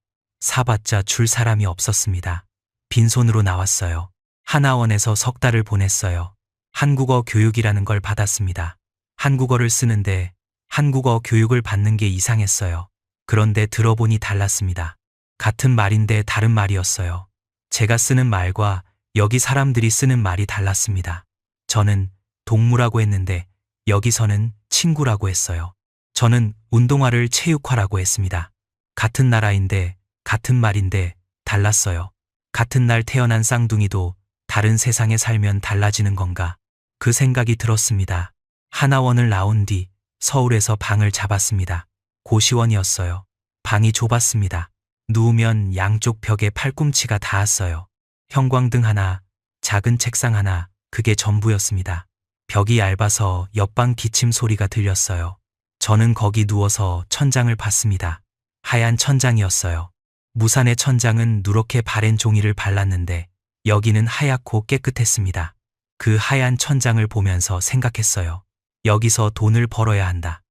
사봤자 줄 사람이 없었습니다. 빈손으로 나왔어요. 하나원에서 석 달을 보냈어요. 한국어 교육이라는 걸 받았습니다. 한국어를 쓰는데 한국어 교육을 받는 게 이상했어요. 그런데 들어보니 달랐습니다. 같은 말인데 다른 말이었어요. 제가 쓰는 말과 여기 사람들이 쓰는 말이 달랐습니다. 저는 동무라고 했는데 여기서는 친구라고 했어요. 저는 운동화를 체육화라고 했습니다. 같은 나라인데 같은 말인데 달랐어요. 같은 날 태어난 쌍둥이도 다른 세상에 살면 달라지는 건가? 그 생각이 들었습니다. 하나원을 나온 뒤 서울에서 방을 잡았습니다. 고시원이었어요. 방이 좁았습니다. 누우면 양쪽 벽에 팔꿈치가 닿았어요. 형광등 하나, 작은 책상 하나, 그게 전부였습니다. 벽이 얇아서 옆방 기침 소리가 들렸어요. 저는 거기 누워서 천장을 봤습니다. 하얀 천장이었어요. 무산의 천장은 누렇게 바랜 종이를 발랐는데 여기는 하얗고 깨끗했습니다. 그 하얀 천장을 보면서 생각했어요. 여기서 돈을 벌어야 한다.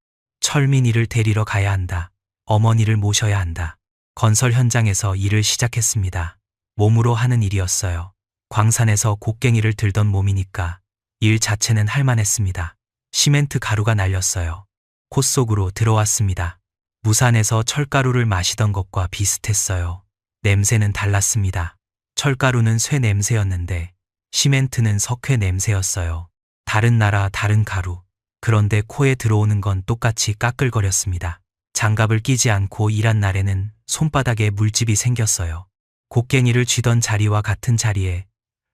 철민이를 데리러 가야 한다. 어머니를 모셔야 한다. 건설 현장에서 일을 시작했습니다. 몸으로 하는 일이었어요. 광산에서 곡괭이를 들던 몸이니까 일 자체는 할만했습니다. 시멘트 가루가 날렸어요. 코 속으로 들어왔습니다. 무산에서 철가루를 마시던 것과 비슷했어요. 냄새는 달랐습니다. 철가루는 쇠 냄새였는데 시멘트는 석회 냄새였어요. 다른 나라 다른 가루. 그런데 코에 들어오는 건 똑같이 까끌거렸습니다. 장갑을 끼지 않고 일한 날에는 손바닥에 물집이 생겼어요. 곡괭이를 쥐던 자리와 같은 자리에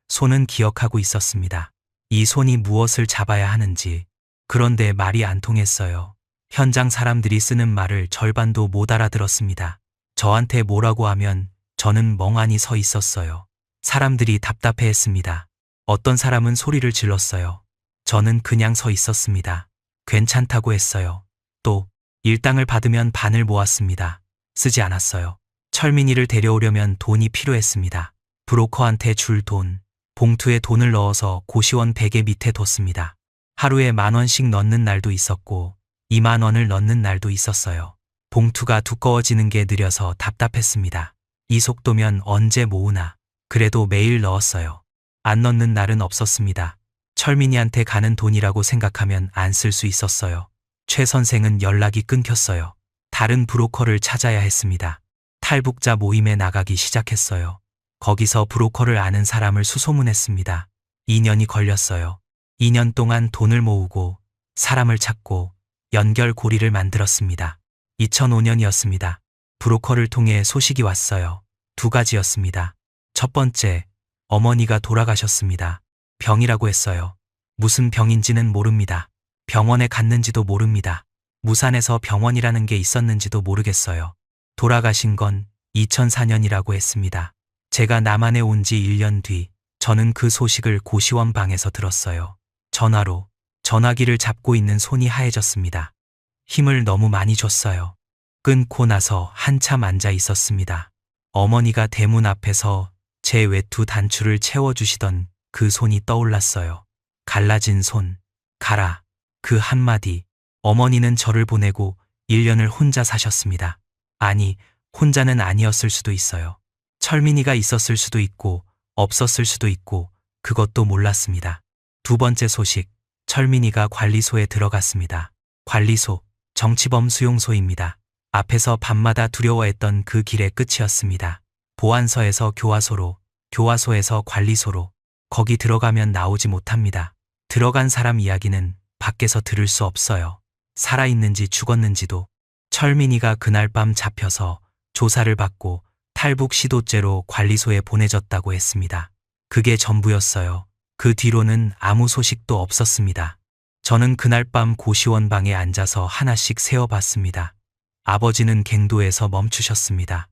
손은 기억하고 있었습니다. 이 손이 무엇을 잡아야 하는지. 그런데 말이 안 통했어요. 현장 사람들이 쓰는 말을 절반도 못 알아들었습니다. 저한테 뭐라고 하면 저는 멍하니 서 있었어요. 사람들이 답답해했습니다. 어떤 사람은 소리를 질렀어요. 저는 그냥 서 있었습니다. 괜찮다고 했어요. 또 일당을 받으면 반을 모았습니다. 쓰지 않았어요. 철민이를 데려오려면 돈이 필요했습니다. 브로커한테 줄 돈, 봉투에 돈을 넣어서 고시원 베개 밑에 뒀습니다. 하루에 10,000원씩 넣는 날도 있었고 20,000원을 넣는 날도 있었어요. 봉투가 두꺼워지는 게 느려서 답답했습니다. 이 속도면 언제 모으나. 그래도 매일 넣었어요. 안 넣는 날은 없었습니다. 철민이한테 가는 돈이라고 생각하면 안 쓸 수 있었어요. 최 선생은 연락이 끊겼어요. 다른 브로커를 찾아야 했습니다. 탈북자 모임에 나가기 시작했어요. 거기서 브로커를 아는 사람을 수소문했습니다. 2년이 걸렸어요. 2년 동안 돈을 모으고 사람을 찾고 연결고리를 만들었습니다. 2005년이었습니다. 브로커를 통해 소식이 왔어요. 2가지였습니다. 첫 번째, 어머니가 돌아가셨습니다. 병이라고 했어요. 무슨 병인지는 모릅니다. 병원에 갔는지도 모릅니다. 무산에서 병원이라는 게 있었는지도 모르겠어요. 돌아가신 건 2004년이라고 했습니다. 제가 남한에 온 지 1년 뒤 저는 그 소식을 고시원 방에서 들었어요. 전화로. 전화기를 잡고 있는 손이 하얘졌습니다. 힘을 너무 많이 줬어요. 끊고 나서 한참 앉아 있었습니다. 어머니가 대문 앞에서 제 외투 단추를 채워주시던 그 손이 떠올랐어요. 갈라진 손, 가라. 그 한마디. 어머니는 저를 보내고 1년을 혼자 사셨습니다. 아니, 혼자는 아니었을 수도 있어요. 철민이가 있었을 수도 있고 없었을 수도 있고 그것도 몰랐습니다. 2번째 소식, 철민이가 관리소에 들어갔습니다. 관리소, 정치범 수용소입니다. 앞에서 밤마다 두려워했던 그 길의 끝이었습니다. 보안서에서 교화소로, 교화소에서 관리소로. 거기 들어가면 나오지 못합니다. 들어간 사람 이야기는 밖에서 들을 수 없어요. 살아있는지 죽었는지도. 철민이가 그날 밤 잡혀서 조사를 받고 탈북 시도죄로 관리소에 보내졌다고 했습니다. 그게 전부였어요. 그 뒤로는 아무 소식도 없었습니다. 저는 그날 밤 고시원 방에 앉아서 하나씩 세어봤습니다. 아버지는 갱도에서 멈추셨습니다.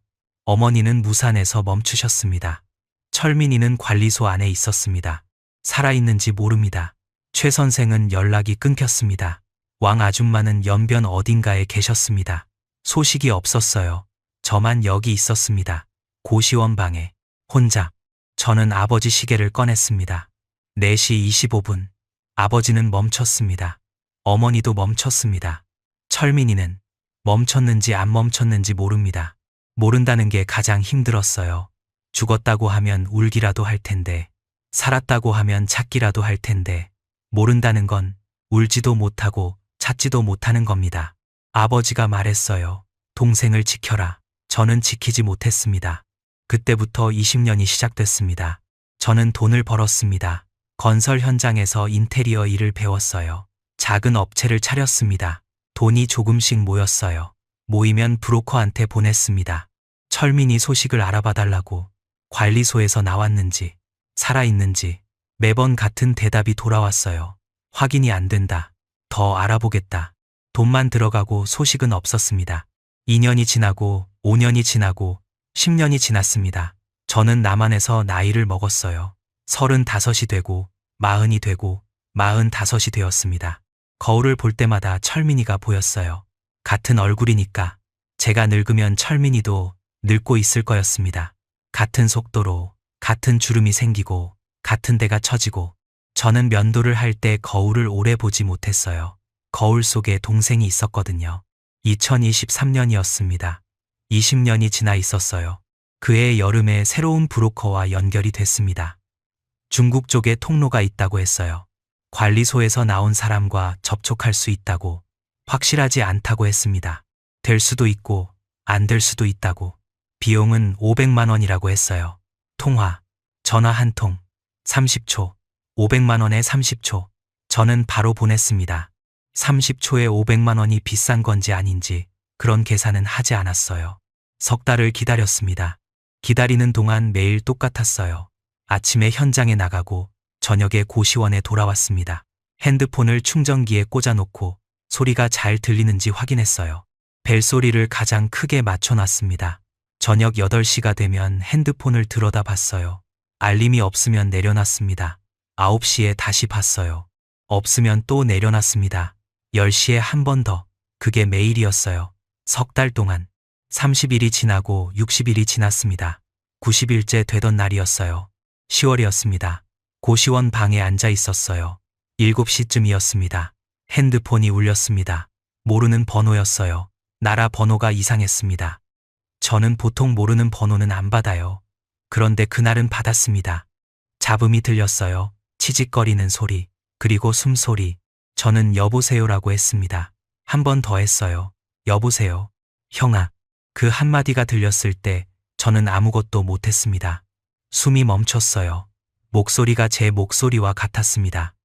어머니는 무산에서 멈추셨습니다. 철민이는 관리소 안에 있었습니다. 살아있는지 모릅니다. 최 선생은 연락이 끊겼습니다. 왕 아줌마는 연변 어딘가에 계셨습니다. 소식이 없었어요. 저만 여기 있었습니다. 고시원 방에 혼자. 저는 아버지 시계를 꺼냈습니다. 4시 25분. 아버지는 멈췄습니다. 어머니도 멈췄습니다. 철민이는 멈췄는지 안 멈췄는지 모릅니다. 모른다는 게 가장 힘들었어요. 죽었다고 하면 울기라도 할 텐데, 살았다고 하면 찾기라도 할 텐데, 모른다는 건 울지도 못하고 찾지도 못하는 겁니다. 아버지가 말했어요. 동생을 지켜라. 저는 지키지 못했습니다. 그때부터 20년이 시작됐습니다. 저는 돈을 벌었습니다. 건설 현장에서 인테리어 일을 배웠어요. 작은 업체를 차렸습니다. 돈이 조금씩 모였어요. 모이면 브로커한테 보냈습니다. 철민이 소식을 알아봐 달라고. 관리소에서 나왔는지, 살아있는지 매번 같은 대답이 돌아왔어요. 확인이 안 된다. 더 알아보겠다. 돈만 들어가고 소식은 없었습니다. 2년이 지나고 5년이 지나고 10년이 지났습니다. 저는 남한에서 나이를 먹었어요. 35이 되고 40이 되고 45이 되었습니다. 거울을 볼 때마다 철민이가 보였어요. 같은 얼굴이니까 제가 늙으면 철민이도 늙고 있을 거였습니다. 같은 속도로 같은 주름이 생기고 같은 데가 처지고 저는 면도를 할 때 거울을 오래 보지 못했어요. 거울 속에 동생이 있었거든요. 2023년이었습니다. 20년이 지나 있었어요. 그해 여름에 새로운 브로커와 연결이 됐습니다. 중국 쪽에 통로가 있다고 했어요. 관리소에서 나온 사람과 접촉할 수 있다고, 확실하지 않다고 했습니다. 될 수도 있고 안 될 수도 있다고. 비용은 500만 원이라고 했어요. 통화, 전화 한 통, 30초, 500만 원에 30초. 저는 바로 보냈습니다. 30초에 500만 원이 비싼 건지 아닌지 그런 계산은 하지 않았어요. 석 달을 기다렸습니다. 기다리는 동안 매일 똑같았어요. 아침에 현장에 나가고 저녁에 고시원에 돌아왔습니다. 핸드폰을 충전기에 꽂아놓고 소리가 잘 들리는지 확인했어요. 벨소리를 가장 크게 맞춰놨습니다. 저녁 8시가 되면 핸드폰을 들여다봤어요. 알림이 없으면 내려놨습니다. 9시에 다시 봤어요. 없으면 또 내려놨습니다. 10시에 한 번 더. 그게 매일이었어요. 석 달 동안. 30일이 지나고 60일이 지났습니다. 90일째 되던 날이었어요. 10월이었습니다. 고시원 방에 앉아 있었어요. 7시쯤이었습니다. 핸드폰이 울렸습니다. 모르는 번호였어요. 나라 번호가 이상했습니다. 저는 보통 모르는 번호는 안 받아요. 그런데 그날은 받았습니다. 잡음이 들렸어요. 치직거리는 소리, 그리고 숨소리. 저는 여보세요라고 했습니다. 한 번 더 했어요. 여보세요. 형아. 그 한마디가 들렸을 때 저는 아무것도 못했습니다. 숨이 멈췄어요. 목소리가 제 목소리와 같았습니다.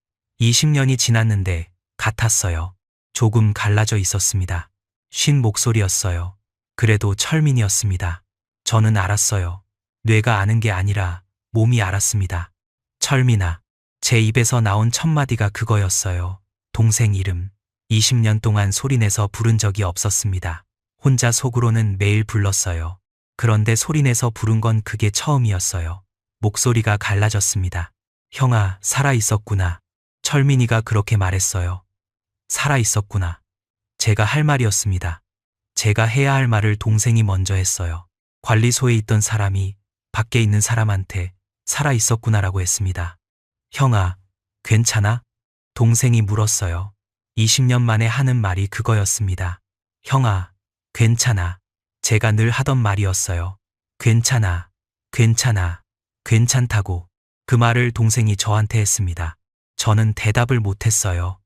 20년이 지났는데 같았어요. 조금 갈라져 있었습니다. 쉰 목소리였어요. 그래도 철민이었습니다. 저는 알았어요. 뇌가 아는 게 아니라 몸이 알았습니다. 철민아. 제 입에서 나온 첫 마디가 그거였어요. 동생 이름. 20년 동안 소리내서 부른 적이 없었습니다. 혼자 속으로는 매일 불렀어요. 그런데 소리내서 부른 건 그게 처음이었어요. 목소리가 갈라졌습니다. 형아, 살아있었구나. 철민이가 그렇게 말했어요. 살아있었구나. 제가 할 말이었습니다. 제가 해야 할 말을 동생이 먼저 했어요. 관리소에 있던 사람이 밖에 있는 사람한테 살아있었구나라고 했습니다. 형아, 괜찮아? 동생이 물었어요. 20년 만에 하는 말이 그거였습니다. 형아, 괜찮아. 제가 늘 하던 말이었어요. 괜찮아, 괜찮아, 괜찮다고. 그 말을 동생이 저한테 했습니다. 저는 대답을 못했어요.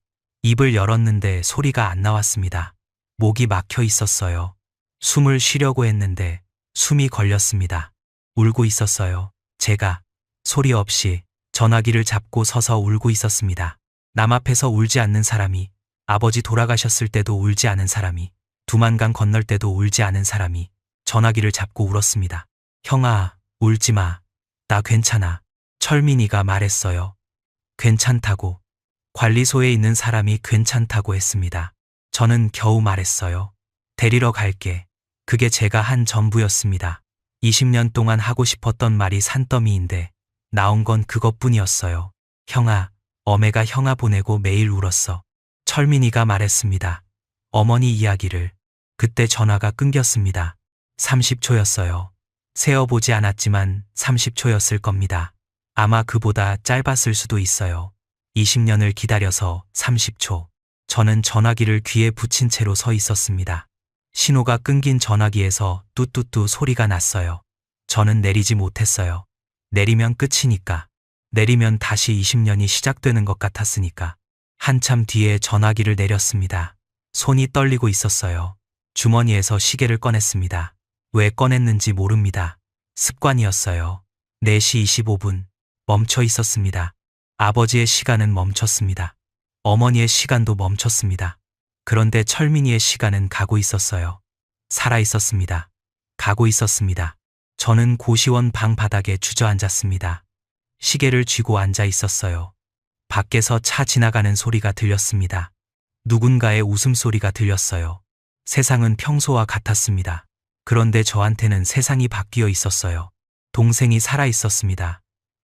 입을 열었는데 소리가 안 나왔습니다. 목이 막혀 있었어요. 숨을 쉬려고 했는데 숨이 걸렸습니다. 울고 있었어요. 제가 소리 없이 전화기를 잡고 서서 울고 있었습니다. 남 앞에서 울지 않는 사람이, 아버지 돌아가셨을 때도 울지 않은 사람이, 두만강 건널 때도 울지 않은 사람이 전화기를 잡고 울었습니다. 형아, 울지 마. 나 괜찮아. 철민이가 말했어요. 괜찮다고. 관리소에 있는 사람이 괜찮다고 했습니다. 저는 겨우 말했어요. 데리러 갈게. 그게 제가 한 전부였습니다. 20년 동안 하고 싶었던 말이 산더미인데 나온 건 그것뿐이었어요. 형아, 어메가 형아 보내고 매일 울었어. 철민이가 말했습니다. 어머니 이야기를. 그때 전화가 끊겼습니다. 30초였어요. 세어보지 않았지만 30초였을 겁니다. 아마 그보다 짧았을 수도 있어요. 20년을 기다려서 30초. 저는 전화기를 귀에 붙인 채로 서 있었습니다. 신호가 끊긴 전화기에서 뚜뚜뚜 소리가 났어요. 저는 내리지 못했어요. 내리면 끝이니까. 내리면 다시 20년이 시작되는 것 같았으니까. 한참 뒤에 전화기를 내렸습니다. 손이 떨리고 있었어요. 주머니에서 시계를 꺼냈습니다. 왜 꺼냈는지 모릅니다. 습관이었어요. 4시 25분. 멈춰 있었습니다. 아버지의 시간은 멈췄습니다. 어머니의 시간도 멈췄습니다. 그런데 철민이의 시간은 가고 있었어요. 살아 있었습니다. 가고 있었습니다. 저는 고시원 방 바닥에 주저앉았습니다. 시계를 쥐고 앉아 있었어요. 밖에서 차 지나가는 소리가 들렸습니다. 누군가의 웃음소리가 들렸어요. 세상은 평소와 같았습니다. 그런데 저한테는 세상이 바뀌어 있었어요. 동생이 살아 있었습니다.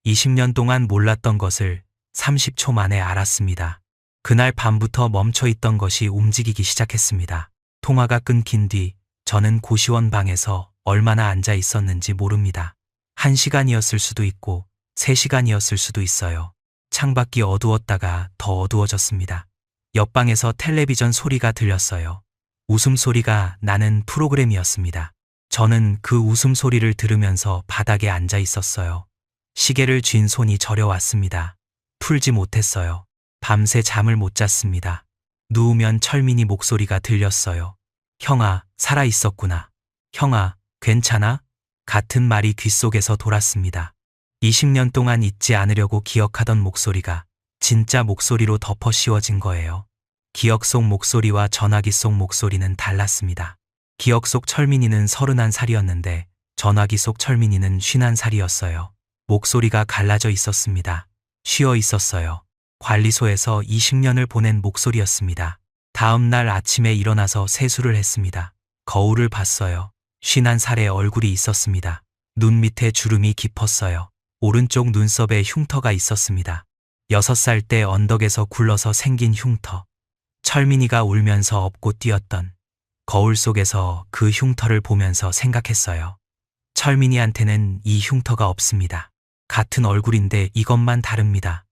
20년 동안 몰랐던 것을 30초 만에 알았습니다. 그날 밤부터 멈춰 있던 것이 움직이기 시작했습니다. 통화가 끊긴 뒤 저는 고시원 방에서 얼마나 앉아 있었는지 모릅니다. 1시간이었을 수도 있고 3시간이었을 수도 있어요. 창밖이 어두웠다가 더 어두워졌습니다. 옆방에서 텔레비전 소리가 들렸어요. 웃음소리가 나는 프로그램이었습니다. 저는 그 웃음소리를 들으면서 바닥에 앉아 있었어요. 시계를 쥔 손이 저려왔습니다. 풀지 못했어요. 밤새 잠을 못 잤습니다. 누우면 철민이 목소리가 들렸어요. 형아, 살아 있었구나. 형아, 괜찮아? 같은 말이 귓속에서 돌았습니다. 20년 동안 잊지 않으려고 기억하던 목소리가 진짜 목소리로 덮어 씌워진 거예요. 기억 속 목소리와 전화기 속 목소리는 달랐습니다. 기억 속 철민이는 31살이었는데 전화기 속 철민이는 51살이었어요. 목소리가 갈라져 있었습니다. 쉬어 있었어요. 관리소에서 20년을 보낸 목소리였습니다. 다음 날 아침에 일어나서 세수를 했습니다. 거울을 봤어요. 51살의 얼굴이 있었습니다. 눈 밑에 주름이 깊었어요. 오른쪽 눈썹에 흉터가 있었습니다. 6살 때 언덕에서 굴러서 생긴 흉터. 철민이가 울면서 업고 뛰었던 거울 속에서 그 흉터를 보면서 생각했어요. 철민이한테는 이 흉터가 없습니다. 같은 얼굴인데 이것만 다릅니다.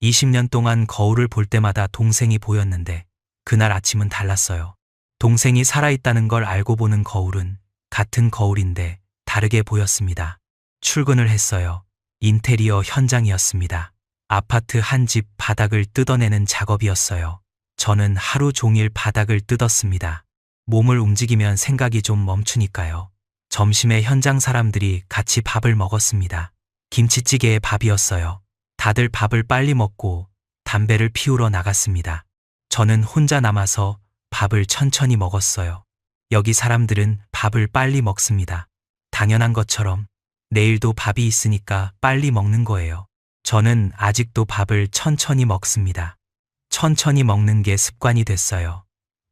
20년 동안 거울을 볼 때마다 동생이 보였는데 그날 아침은 달랐어요. 동생이 살아있다는 걸 알고 보는 거울은 같은 거울인데 다르게 보였습니다. 출근을 했어요. 인테리어 현장이었습니다. 아파트 한 집 바닥을 뜯어내는 작업이었어요. 저는 하루 종일 바닥을 뜯었습니다. 몸을 움직이면 생각이 좀 멈추니까요. 점심에 현장 사람들이 같이 밥을 먹었습니다. 김치찌개에 밥이었어요. 다들 밥을 빨리 먹고 담배를 피우러 나갔습니다. 저는 혼자 남아서 밥을 천천히 먹었어요. 여기 사람들은 밥을 빨리 먹습니다. 당연한 것처럼 내일도 밥이 있으니까 빨리 먹는 거예요. 저는 아직도 밥을 천천히 먹습니다. 천천히 먹는 게 습관이 됐어요.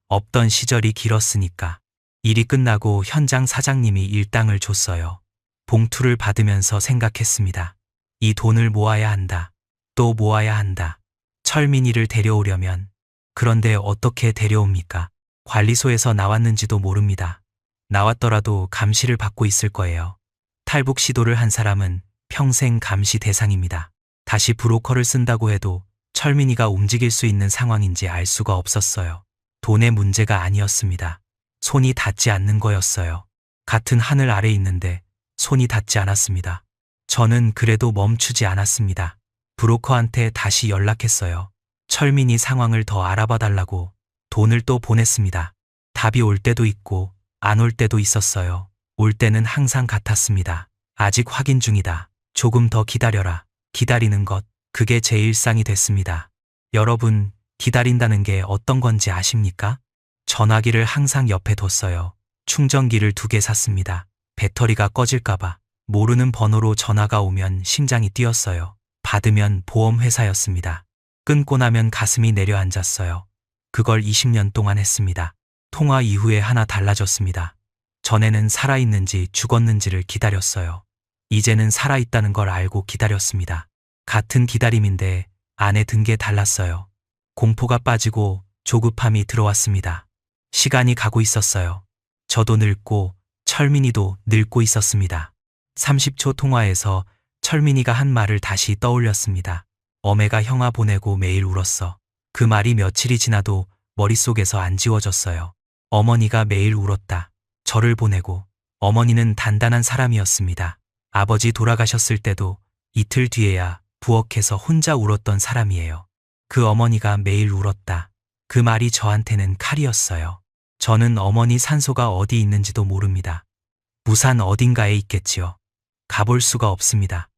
없던 시절이 길었으니까. 일이 끝나고 현장 사장님이 일당을 줬어요. 봉투를 받으면서 생각했습니다. 이 돈을 모아야 한다. 또 모아야 한다. 철민이를 데려오려면. 그런데 어떻게 데려옵니까? 관리소에서 나왔는지도 모릅니다. 나왔더라도 감시를 받고 있을 거예요. 탈북 시도를 한 사람은 평생 감시 대상입니다. 다시 브로커를 쓴다고 해도 철민이가 움직일 수 있는 상황인지 알 수가 없었어요. 돈의 문제가 아니었습니다. 손이 닿지 않는 거였어요. 같은 하늘 아래 있는데 손이 닿지 않았습니다. 저는 그래도 멈추지 않았습니다. 브로커한테 다시 연락했어요. 철민이 상황을 더 알아봐 달라고 돈을 또 보냈습니다. 답이 올 때도 있고 안 올 때도 있었어요. 올 때는 항상 같았습니다. 아직 확인 중이다. 조금 더 기다려라. 기다리는 것, 그게 제 일상이 됐습니다. 여러분, 기다린다는 게 어떤 건지 아십니까? 전화기를 항상 옆에 뒀어요. 충전기를 2개 샀습니다. 배터리가 꺼질까봐. 모르는 번호로 전화가 오면 심장이 뛰었어요. 받으면 보험회사였습니다. 끊고 나면 가슴이 내려앉았어요. 그걸 20년 동안 했습니다. 통화 이후에 하나 달라졌습니다. 전에는 살아있는지 죽었는지를 기다렸어요. 이제는 살아있다는 걸 알고 기다렸습니다. 같은 기다림인데 안에 든 게 달랐어요. 공포가 빠지고 조급함이 들어왔습니다. 시간이 가고 있었어요. 저도 늙고 철민이도 늙고 있었습니다. 30초 통화에서 철민이가 한 말을 다시 떠올렸습니다. 어메가 형아 보내고 매일 울었어. 그 말이 며칠이 지나도 머릿속에서 안 지워졌어요. 어머니가 매일 울었다. 저를 보내고. 어머니는 단단한 사람이었습니다. 아버지 돌아가셨을 때도 이틀 뒤에야 부엌에서 혼자 울었던 사람이에요. 그 어머니가 매일 울었다. 그 말이 저한테는 칼이었어요. 저는 어머니 산소가 어디 있는지도 모릅니다. 무산 어딘가에 있겠지요. 가볼 수가 없습니다.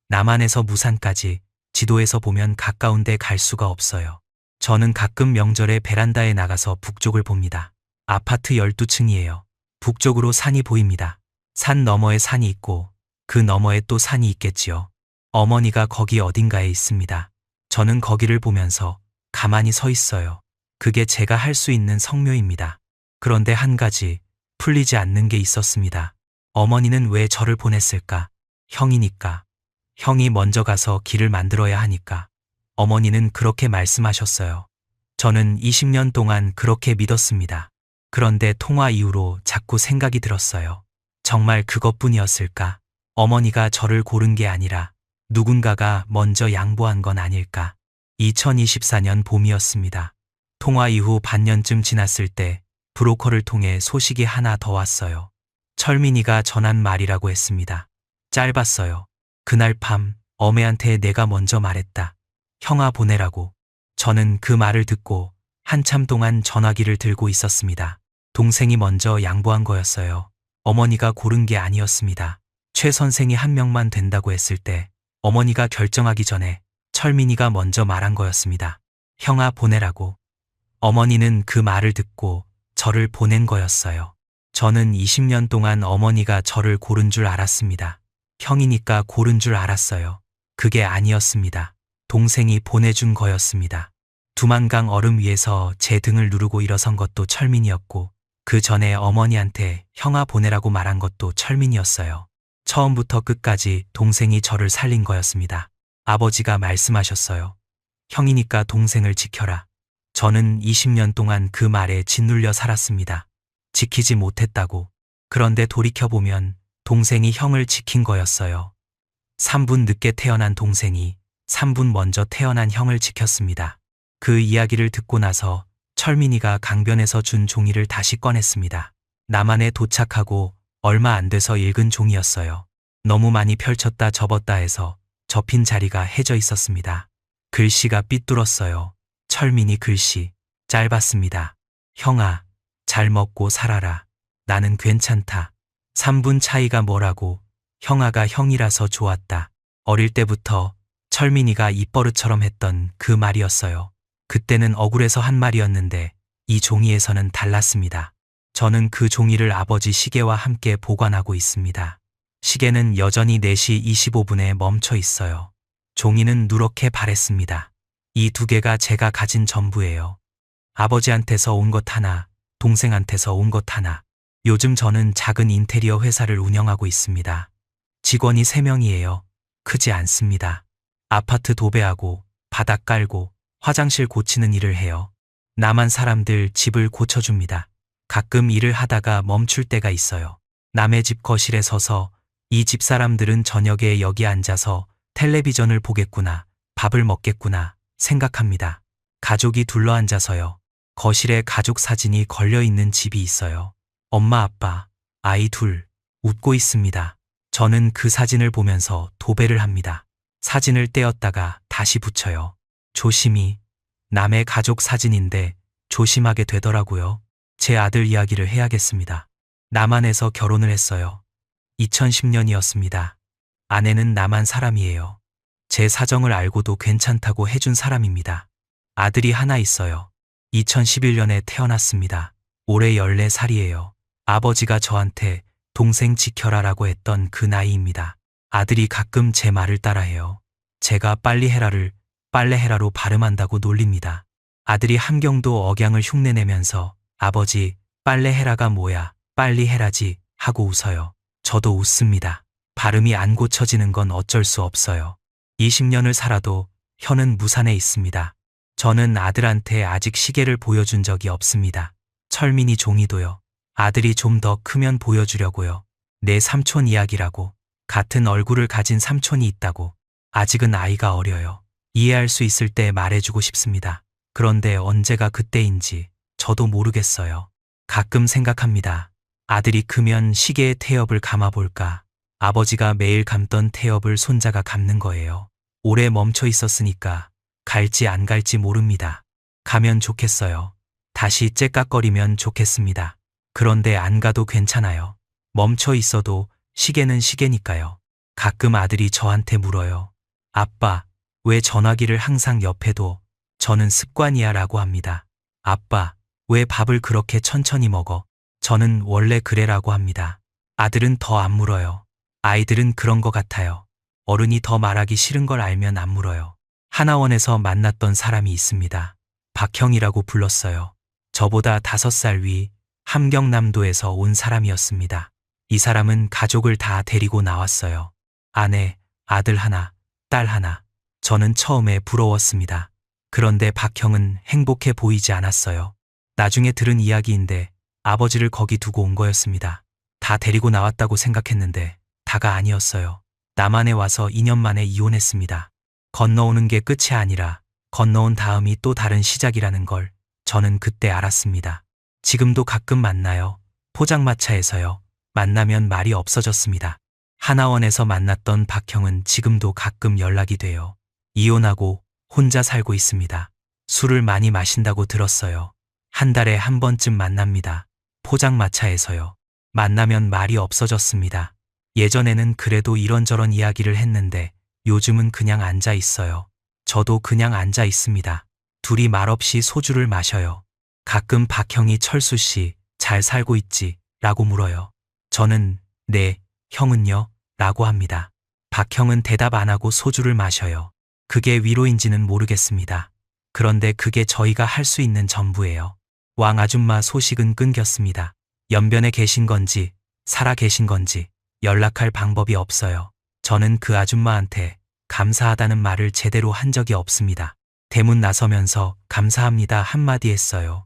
남한에서 무산까지 지도에서 보면 가까운데 갈 수가 없어요. 저는 가끔 명절에 베란다에 나가서 북쪽을 봅니다. 아파트 12층이에요. 북쪽으로 산이 보입니다. 산 너머에 산이 있고 그 너머에 또 산이 있겠지요. 어머니가 거기 어딘가에 있습니다. 저는 거기를 보면서 가만히 서 있어요. 그게 제가 할 수 있는 성묘입니다. 그런데 한 가지 풀리지 않는 게 있었습니다. 어머니는 왜 저를 보냈을까? 형이니까. 형이 먼저 가서 길을 만들어야 하니까. 어머니는 그렇게 말씀하셨어요. 저는 20년 동안 그렇게 믿었습니다. 그런데 통화 이후로 자꾸 생각이 들었어요. 정말 그것뿐이었을까? 어머니가 저를 고른 게 아니라 누군가가 먼저 양보한 건 아닐까? 2024년 봄이었습니다. 통화 이후 반년쯤 지났을 때 브로커를 통해 소식이 하나 더 왔어요. 철민이가 전한 말이라고 했습니다. 짧았어요. 그날 밤 어매한테 내가 먼저 말했다. 형아 보내라고. 저는 그 말을 듣고 한참 동안 전화기를 들고 있었습니다. 동생이 먼저 양보한 거였어요. 어머니가 고른 게 아니었습니다. 최 선생이 한 명만 된다고 했을 때 어머니가 결정하기 전에 철민이가 먼저 말한 거였습니다. 형아 보내라고. 어머니는 그 말을 듣고 저를 보낸 거였어요. 저는 20년 동안 어머니가 저를 고른 줄 알았습니다. 형이니까 고른 줄 알았어요. 그게 아니었습니다. 동생이 보내준 거였습니다. 두만강 얼음 위에서 제 등을 누르고 일어선 것도 철민이었고 그 전에 어머니한테 형아 보내라고 말한 것도 철민이었어요. 처음부터 끝까지 동생이 저를 살린 거였습니다. 아버지가 말씀하셨어요. 형이니까 동생을 지켜라. 저는 20년 동안 그 말에 짓눌려 살았습니다. 지키지 못했다고. 그런데 돌이켜보면 동생이 형을 지킨 거였어요. 3분 늦게 태어난 동생이 3분 먼저 태어난 형을 지켰습니다. 그 이야기를 듣고 나서 철민이가 강변에서 준 종이를 다시 꺼냈습니다. 남한에 도착하고 얼마 안 돼서 읽은 종이였어요. 너무 많이 펼쳤다 접었다 해서 접힌 자리가 해져 있었습니다. 글씨가 삐뚤었어요. 철민이 글씨. 짧았습니다. 형아, 잘 먹고 살아라. 나는 괜찮다. 3분 차이가 뭐라고. 형아가 형이라서 좋았다. 어릴 때부터 철민이가 입버릇처럼 했던 그 말이었어요. 그때는 억울해서 한 말이었는데 이 종이에서는 달랐습니다. 저는 그 종이를 아버지 시계와 함께 보관하고 있습니다. 시계는 여전히 4시 25분에 멈춰 있어요. 종이는 누렇게 바랬습니다. 이 두 개가 제가 가진 전부예요. 아버지한테서 온 것 하나, 동생한테서 온 것 하나. 요즘 저는 작은 인테리어 회사를 운영하고 있습니다. 직원이 3명이에요. 크지 않습니다. 아파트 도배하고 바닥 깔고 화장실 고치는 일을 해요. 남한 사람들 집을 고쳐줍니다. 가끔 일을 하다가 멈출 때가 있어요. 남의 집 거실에 서서 이 집 사람들은 저녁에 여기 앉아서 텔레비전을 보겠구나, 밥을 먹겠구나 생각합니다. 가족이 둘러앉아서요. 거실에 가족 사진이 걸려있는 집이 있어요. 엄마, 아빠, 아이 둘 웃고 있습니다. 저는 그 사진을 보면서 도배를 합니다. 사진을 떼었다가 다시 붙여요. 조심히. 남의 가족 사진인데 조심하게 되더라고요. 제 아들 이야기를 해야겠습니다. 남한에서 결혼을 했어요. 2010년이었습니다. 아내는 남한 사람이에요. 제 사정을 알고도 괜찮다고 해준 사람입니다. 아들이 하나 있어요. 2011년에 태어났습니다. 올해 14살이에요. 아버지가 저한테 동생 지켜라라고 했던 그 나이입니다. 아들이 가끔 제 말을 따라해요. 제가 빨리 해라를 빨래해라로 발음한다고 놀립니다. 아들이 함경도 억양을 흉내내면서 아버지, 빨래해라가 뭐야, 빨리 해라지 하고 웃어요. 저도 웃습니다. 발음이 안 고쳐지는 건 어쩔 수 없어요. 20년을 살아도 혀는 무산해 있습니다. 저는 아들한테 아직 시계를 보여준 적이 없습니다. 철민이 종이도요. 아들이 좀 더 크면 보여주려고요. 내 삼촌 이야기라고. 같은 얼굴을 가진 삼촌이 있다고. 아직은 아이가 어려요. 이해할 수 있을 때 말해주고 싶습니다. 그런데 언제가 그때인지 저도 모르겠어요. 가끔 생각합니다. 아들이 크면 시계의 태엽을 감아볼까. 아버지가 매일 감던 태엽을 손자가 감는 거예요. 오래 멈춰 있었으니까 갈지 안 갈지 모릅니다. 가면 좋겠어요. 다시 째깍거리면 좋겠습니다. 그런데 안 가도 괜찮아요. 멈춰 있어도 시계는 시계니까요. 가끔 아들이 저한테 물어요. 아빠, 왜 전화기를 항상 옆에 둬? 저는 습관이야 라고 합니다. 아빠, 왜 밥을 그렇게 천천히 먹어? 저는 원래 그래라고 합니다. 아들은 더 안 물어요. 아이들은 그런 것 같아요. 어른이 더 말하기 싫은 걸 알면 안 물어요. 하나원에서 만났던 사람이 있습니다. 박형이라고 불렀어요. 저보다 5살 위 함경남도에서 온 사람이었습니다. 이 사람은 가족을 다 데리고 나왔어요. 아내, 아들 하나, 딸 하나. 저는 처음에 부러웠습니다. 그런데 박형은 행복해 보이지 않았어요. 나중에 들은 이야기인데 아버지를 거기 두고 온 거였습니다. 다 데리고 나왔다고 생각했는데 다가 아니었어요. 남한에 와서 2년 만에 이혼했습니다. 건너오는 게 끝이 아니라 건너온 다음이 또 다른 시작이라는 걸 저는 그때 알았습니다. 지금도 가끔 만나요. 포장마차에서요. 만나면 말이 없어졌습니다. 하나원에서 만났던 박형은 지금도 가끔 연락이 돼요. 이혼하고 혼자 살고 있습니다. 술을 많이 마신다고 들었어요. 한 달에 한 번쯤 만납니다. 포장마차에서요. 만나면 말이 없어졌습니다. 예전에는 그래도 이런저런 이야기를 했는데 요즘은 그냥 앉아 있어요. 저도 그냥 앉아 있습니다. 둘이 말없이 소주를 마셔요. 가끔 박형이 철수 씨, 잘 살고 있지? 라고 물어요. 저는 네, 형은요? 라고 합니다. 박형은 대답 안 하고 소주를 마셔요. 그게 위로인지는 모르겠습니다. 그런데 그게 저희가 할 수 있는 전부예요. 왕 아줌마 소식은 끊겼습니다. 연변에 계신 건지, 살아 계신 건지 연락할 방법이 없어요. 저는 그 아줌마한테 감사하다는 말을 제대로 한 적이 없습니다. 대문 나서면서 감사합니다 한마디 했어요.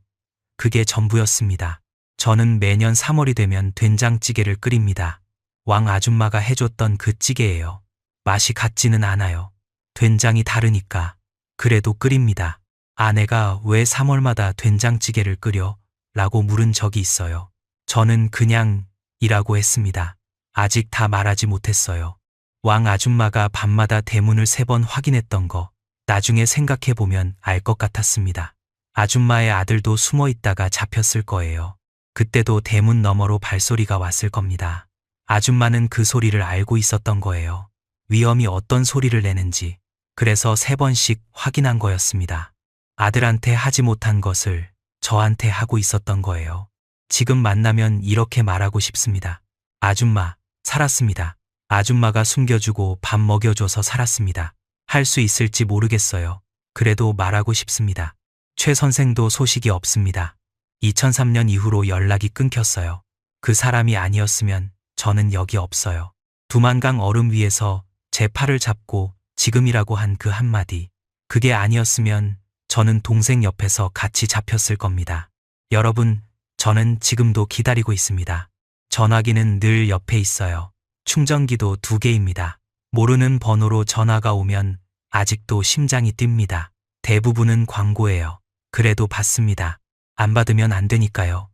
그게 전부였습니다. 저는 매년 3월이 되면 된장찌개를 끓입니다. 왕 아줌마가 해줬던 그 찌개예요. 맛이 같지는 않아요. 된장이 다르니까. 그래도 끓입니다. 아내가 왜 3월마다 된장찌개를 끓여? 라고 물은 적이 있어요. 저는 그냥 이라고 했습니다. 아직 다 말하지 못했어요. 왕 아줌마가 밤마다 대문을 3번 확인했던 거 나중에 생각해보면 알 것 같았습니다. 아줌마의 아들도 숨어 있다가 잡혔을 거예요. 그때도 대문 너머로 발소리가 왔을 겁니다. 아줌마는 그 소리를 알고 있었던 거예요. 위험이 어떤 소리를 내는지. 그래서 3번씩 확인한 거였습니다. 아들한테 하지 못한 것을 저한테 하고 있었던 거예요. 지금 만나면 이렇게 말하고 싶습니다. 아줌마, 살았습니다. 아줌마가 숨겨주고 밥 먹여줘서 살았습니다. 할 수 있을지 모르겠어요. 그래도 말하고 싶습니다. 최 선생도 소식이 없습니다. 2003년 이후로 연락이 끊겼어요. 그 사람이 아니었으면 저는 여기 없어요. 두만강 얼음 위에서 제 팔을 잡고 지금이라고 한 그 한마디. 그게 아니었으면 저는 동생 옆에서 같이 잡혔을 겁니다. 여러분, 저는 지금도 기다리고 있습니다. 전화기는 늘 옆에 있어요. 충전기도 2개입니다. 모르는 번호로 전화가 오면 아직도 심장이 뜁니다. 대부분은 광고예요. 그래도 받습니다. 안 받으면 안 되니까요.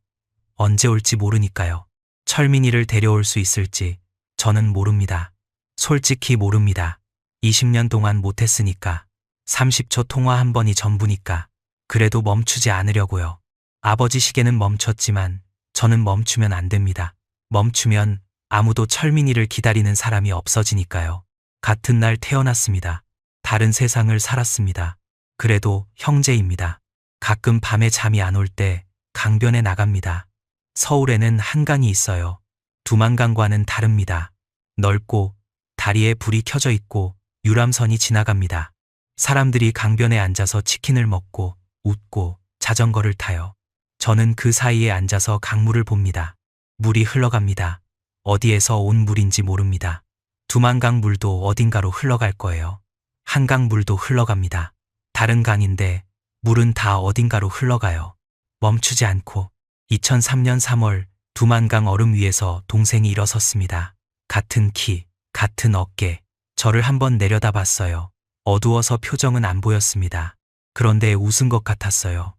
언제 올지 모르니까요. 철민이를 데려올 수 있을지 저는 모릅니다. 솔직히 모릅니다. 20년 동안 못했으니까. 30초 통화 한 번이 전부니까. 그래도 멈추지 않으려고요. 아버지 시계는 멈췄지만 저는 멈추면 안 됩니다. 멈추면 아무도 철민이를 기다리는 사람이 없어지니까요. 같은 날 태어났습니다. 다른 세상을 살았습니다. 그래도 형제입니다. 가끔 밤에 잠이 안 올 때 강변에 나갑니다. 서울에는 한강이 있어요. 두만강과는 다릅니다. 넓고 다리에 불이 켜져 있고 유람선이 지나갑니다. 사람들이 강변에 앉아서 치킨을 먹고 웃고 자전거를 타요. 저는 그 사이에 앉아서 강물을 봅니다. 물이 흘러갑니다. 어디에서 온 물인지 모릅니다. 두만강 물도 어딘가로 흘러갈 거예요. 한강 물도 흘러갑니다. 다른 강인데 물은 다 어딘가로 흘러가요. 멈추지 않고. 2003년 3월 두만강 얼음 위에서 동생이 일어섰습니다. 같은 키, 같은 어깨. 저를 한번 내려다봤어요. 어두워서 표정은 안 보였습니다. 그런데 웃은 것 같았어요.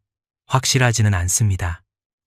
확실하지는 않습니다.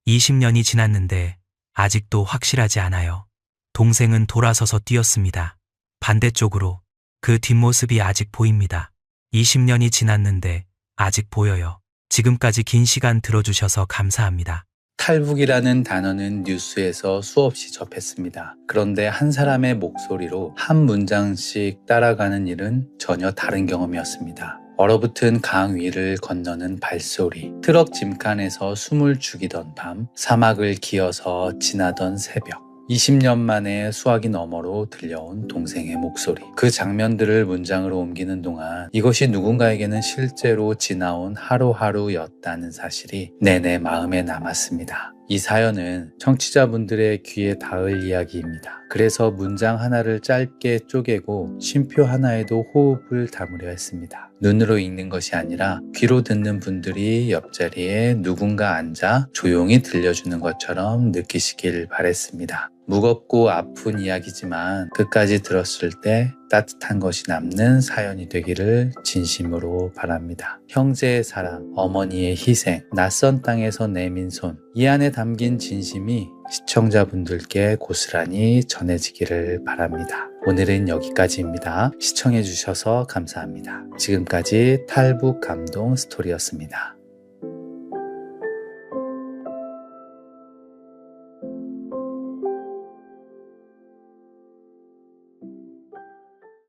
20년이 지났는데 아직도 확실하지 않아요. 동생은 돌아서서 뛰었습니다. 반대쪽으로. 그 뒷모습이 아직 보입니다. 20년이 지났는데 아직 보여요. 지금까지 긴 시간 들어주셔서 감사합니다. 탈북이라는 단어는 뉴스에서 수없이 접했습니다. 그런데 한 사람의 목소리로 한 문장씩 따라가는 일은 전혀 다른 경험이었습니다. 얼어붙은 강 위를 건너는 발소리, 트럭 짐칸에서 숨을 죽이던 밤, 사막을 기어서 지나던 새벽, 20년 만에 수화기 너머로 들려온 동생의 목소리. 그 장면들을 문장으로 옮기는 동안 이것이 누군가에게는 실제로 지나온 하루하루였다는 사실이 내내 마음에 남았습니다. 이 사연은 청취자분들의 귀에 닿을 이야기입니다. 그래서 문장 하나를 짧게 쪼개고 쉼표 하나에도 호흡을 담으려 했습니다. 눈으로 읽는 것이 아니라 귀로 듣는 분들이 옆자리에 누군가 앉아 조용히 들려주는 것처럼 느끼시길 바랬습니다. 무겁고 아픈 이야기지만 끝까지 들었을 때 따뜻한 것이 남는 사연이 되기를 진심으로 바랍니다. 형제의 사랑, 어머니의 희생, 낯선 땅에서 내민 손, 이 안에 담긴 진심이 시청자분들께 고스란히 전해지기를 바랍니다. 오늘은 여기까지입니다. 시청해주셔서 감사합니다. 지금까지 탈북 감동 스토리였습니다.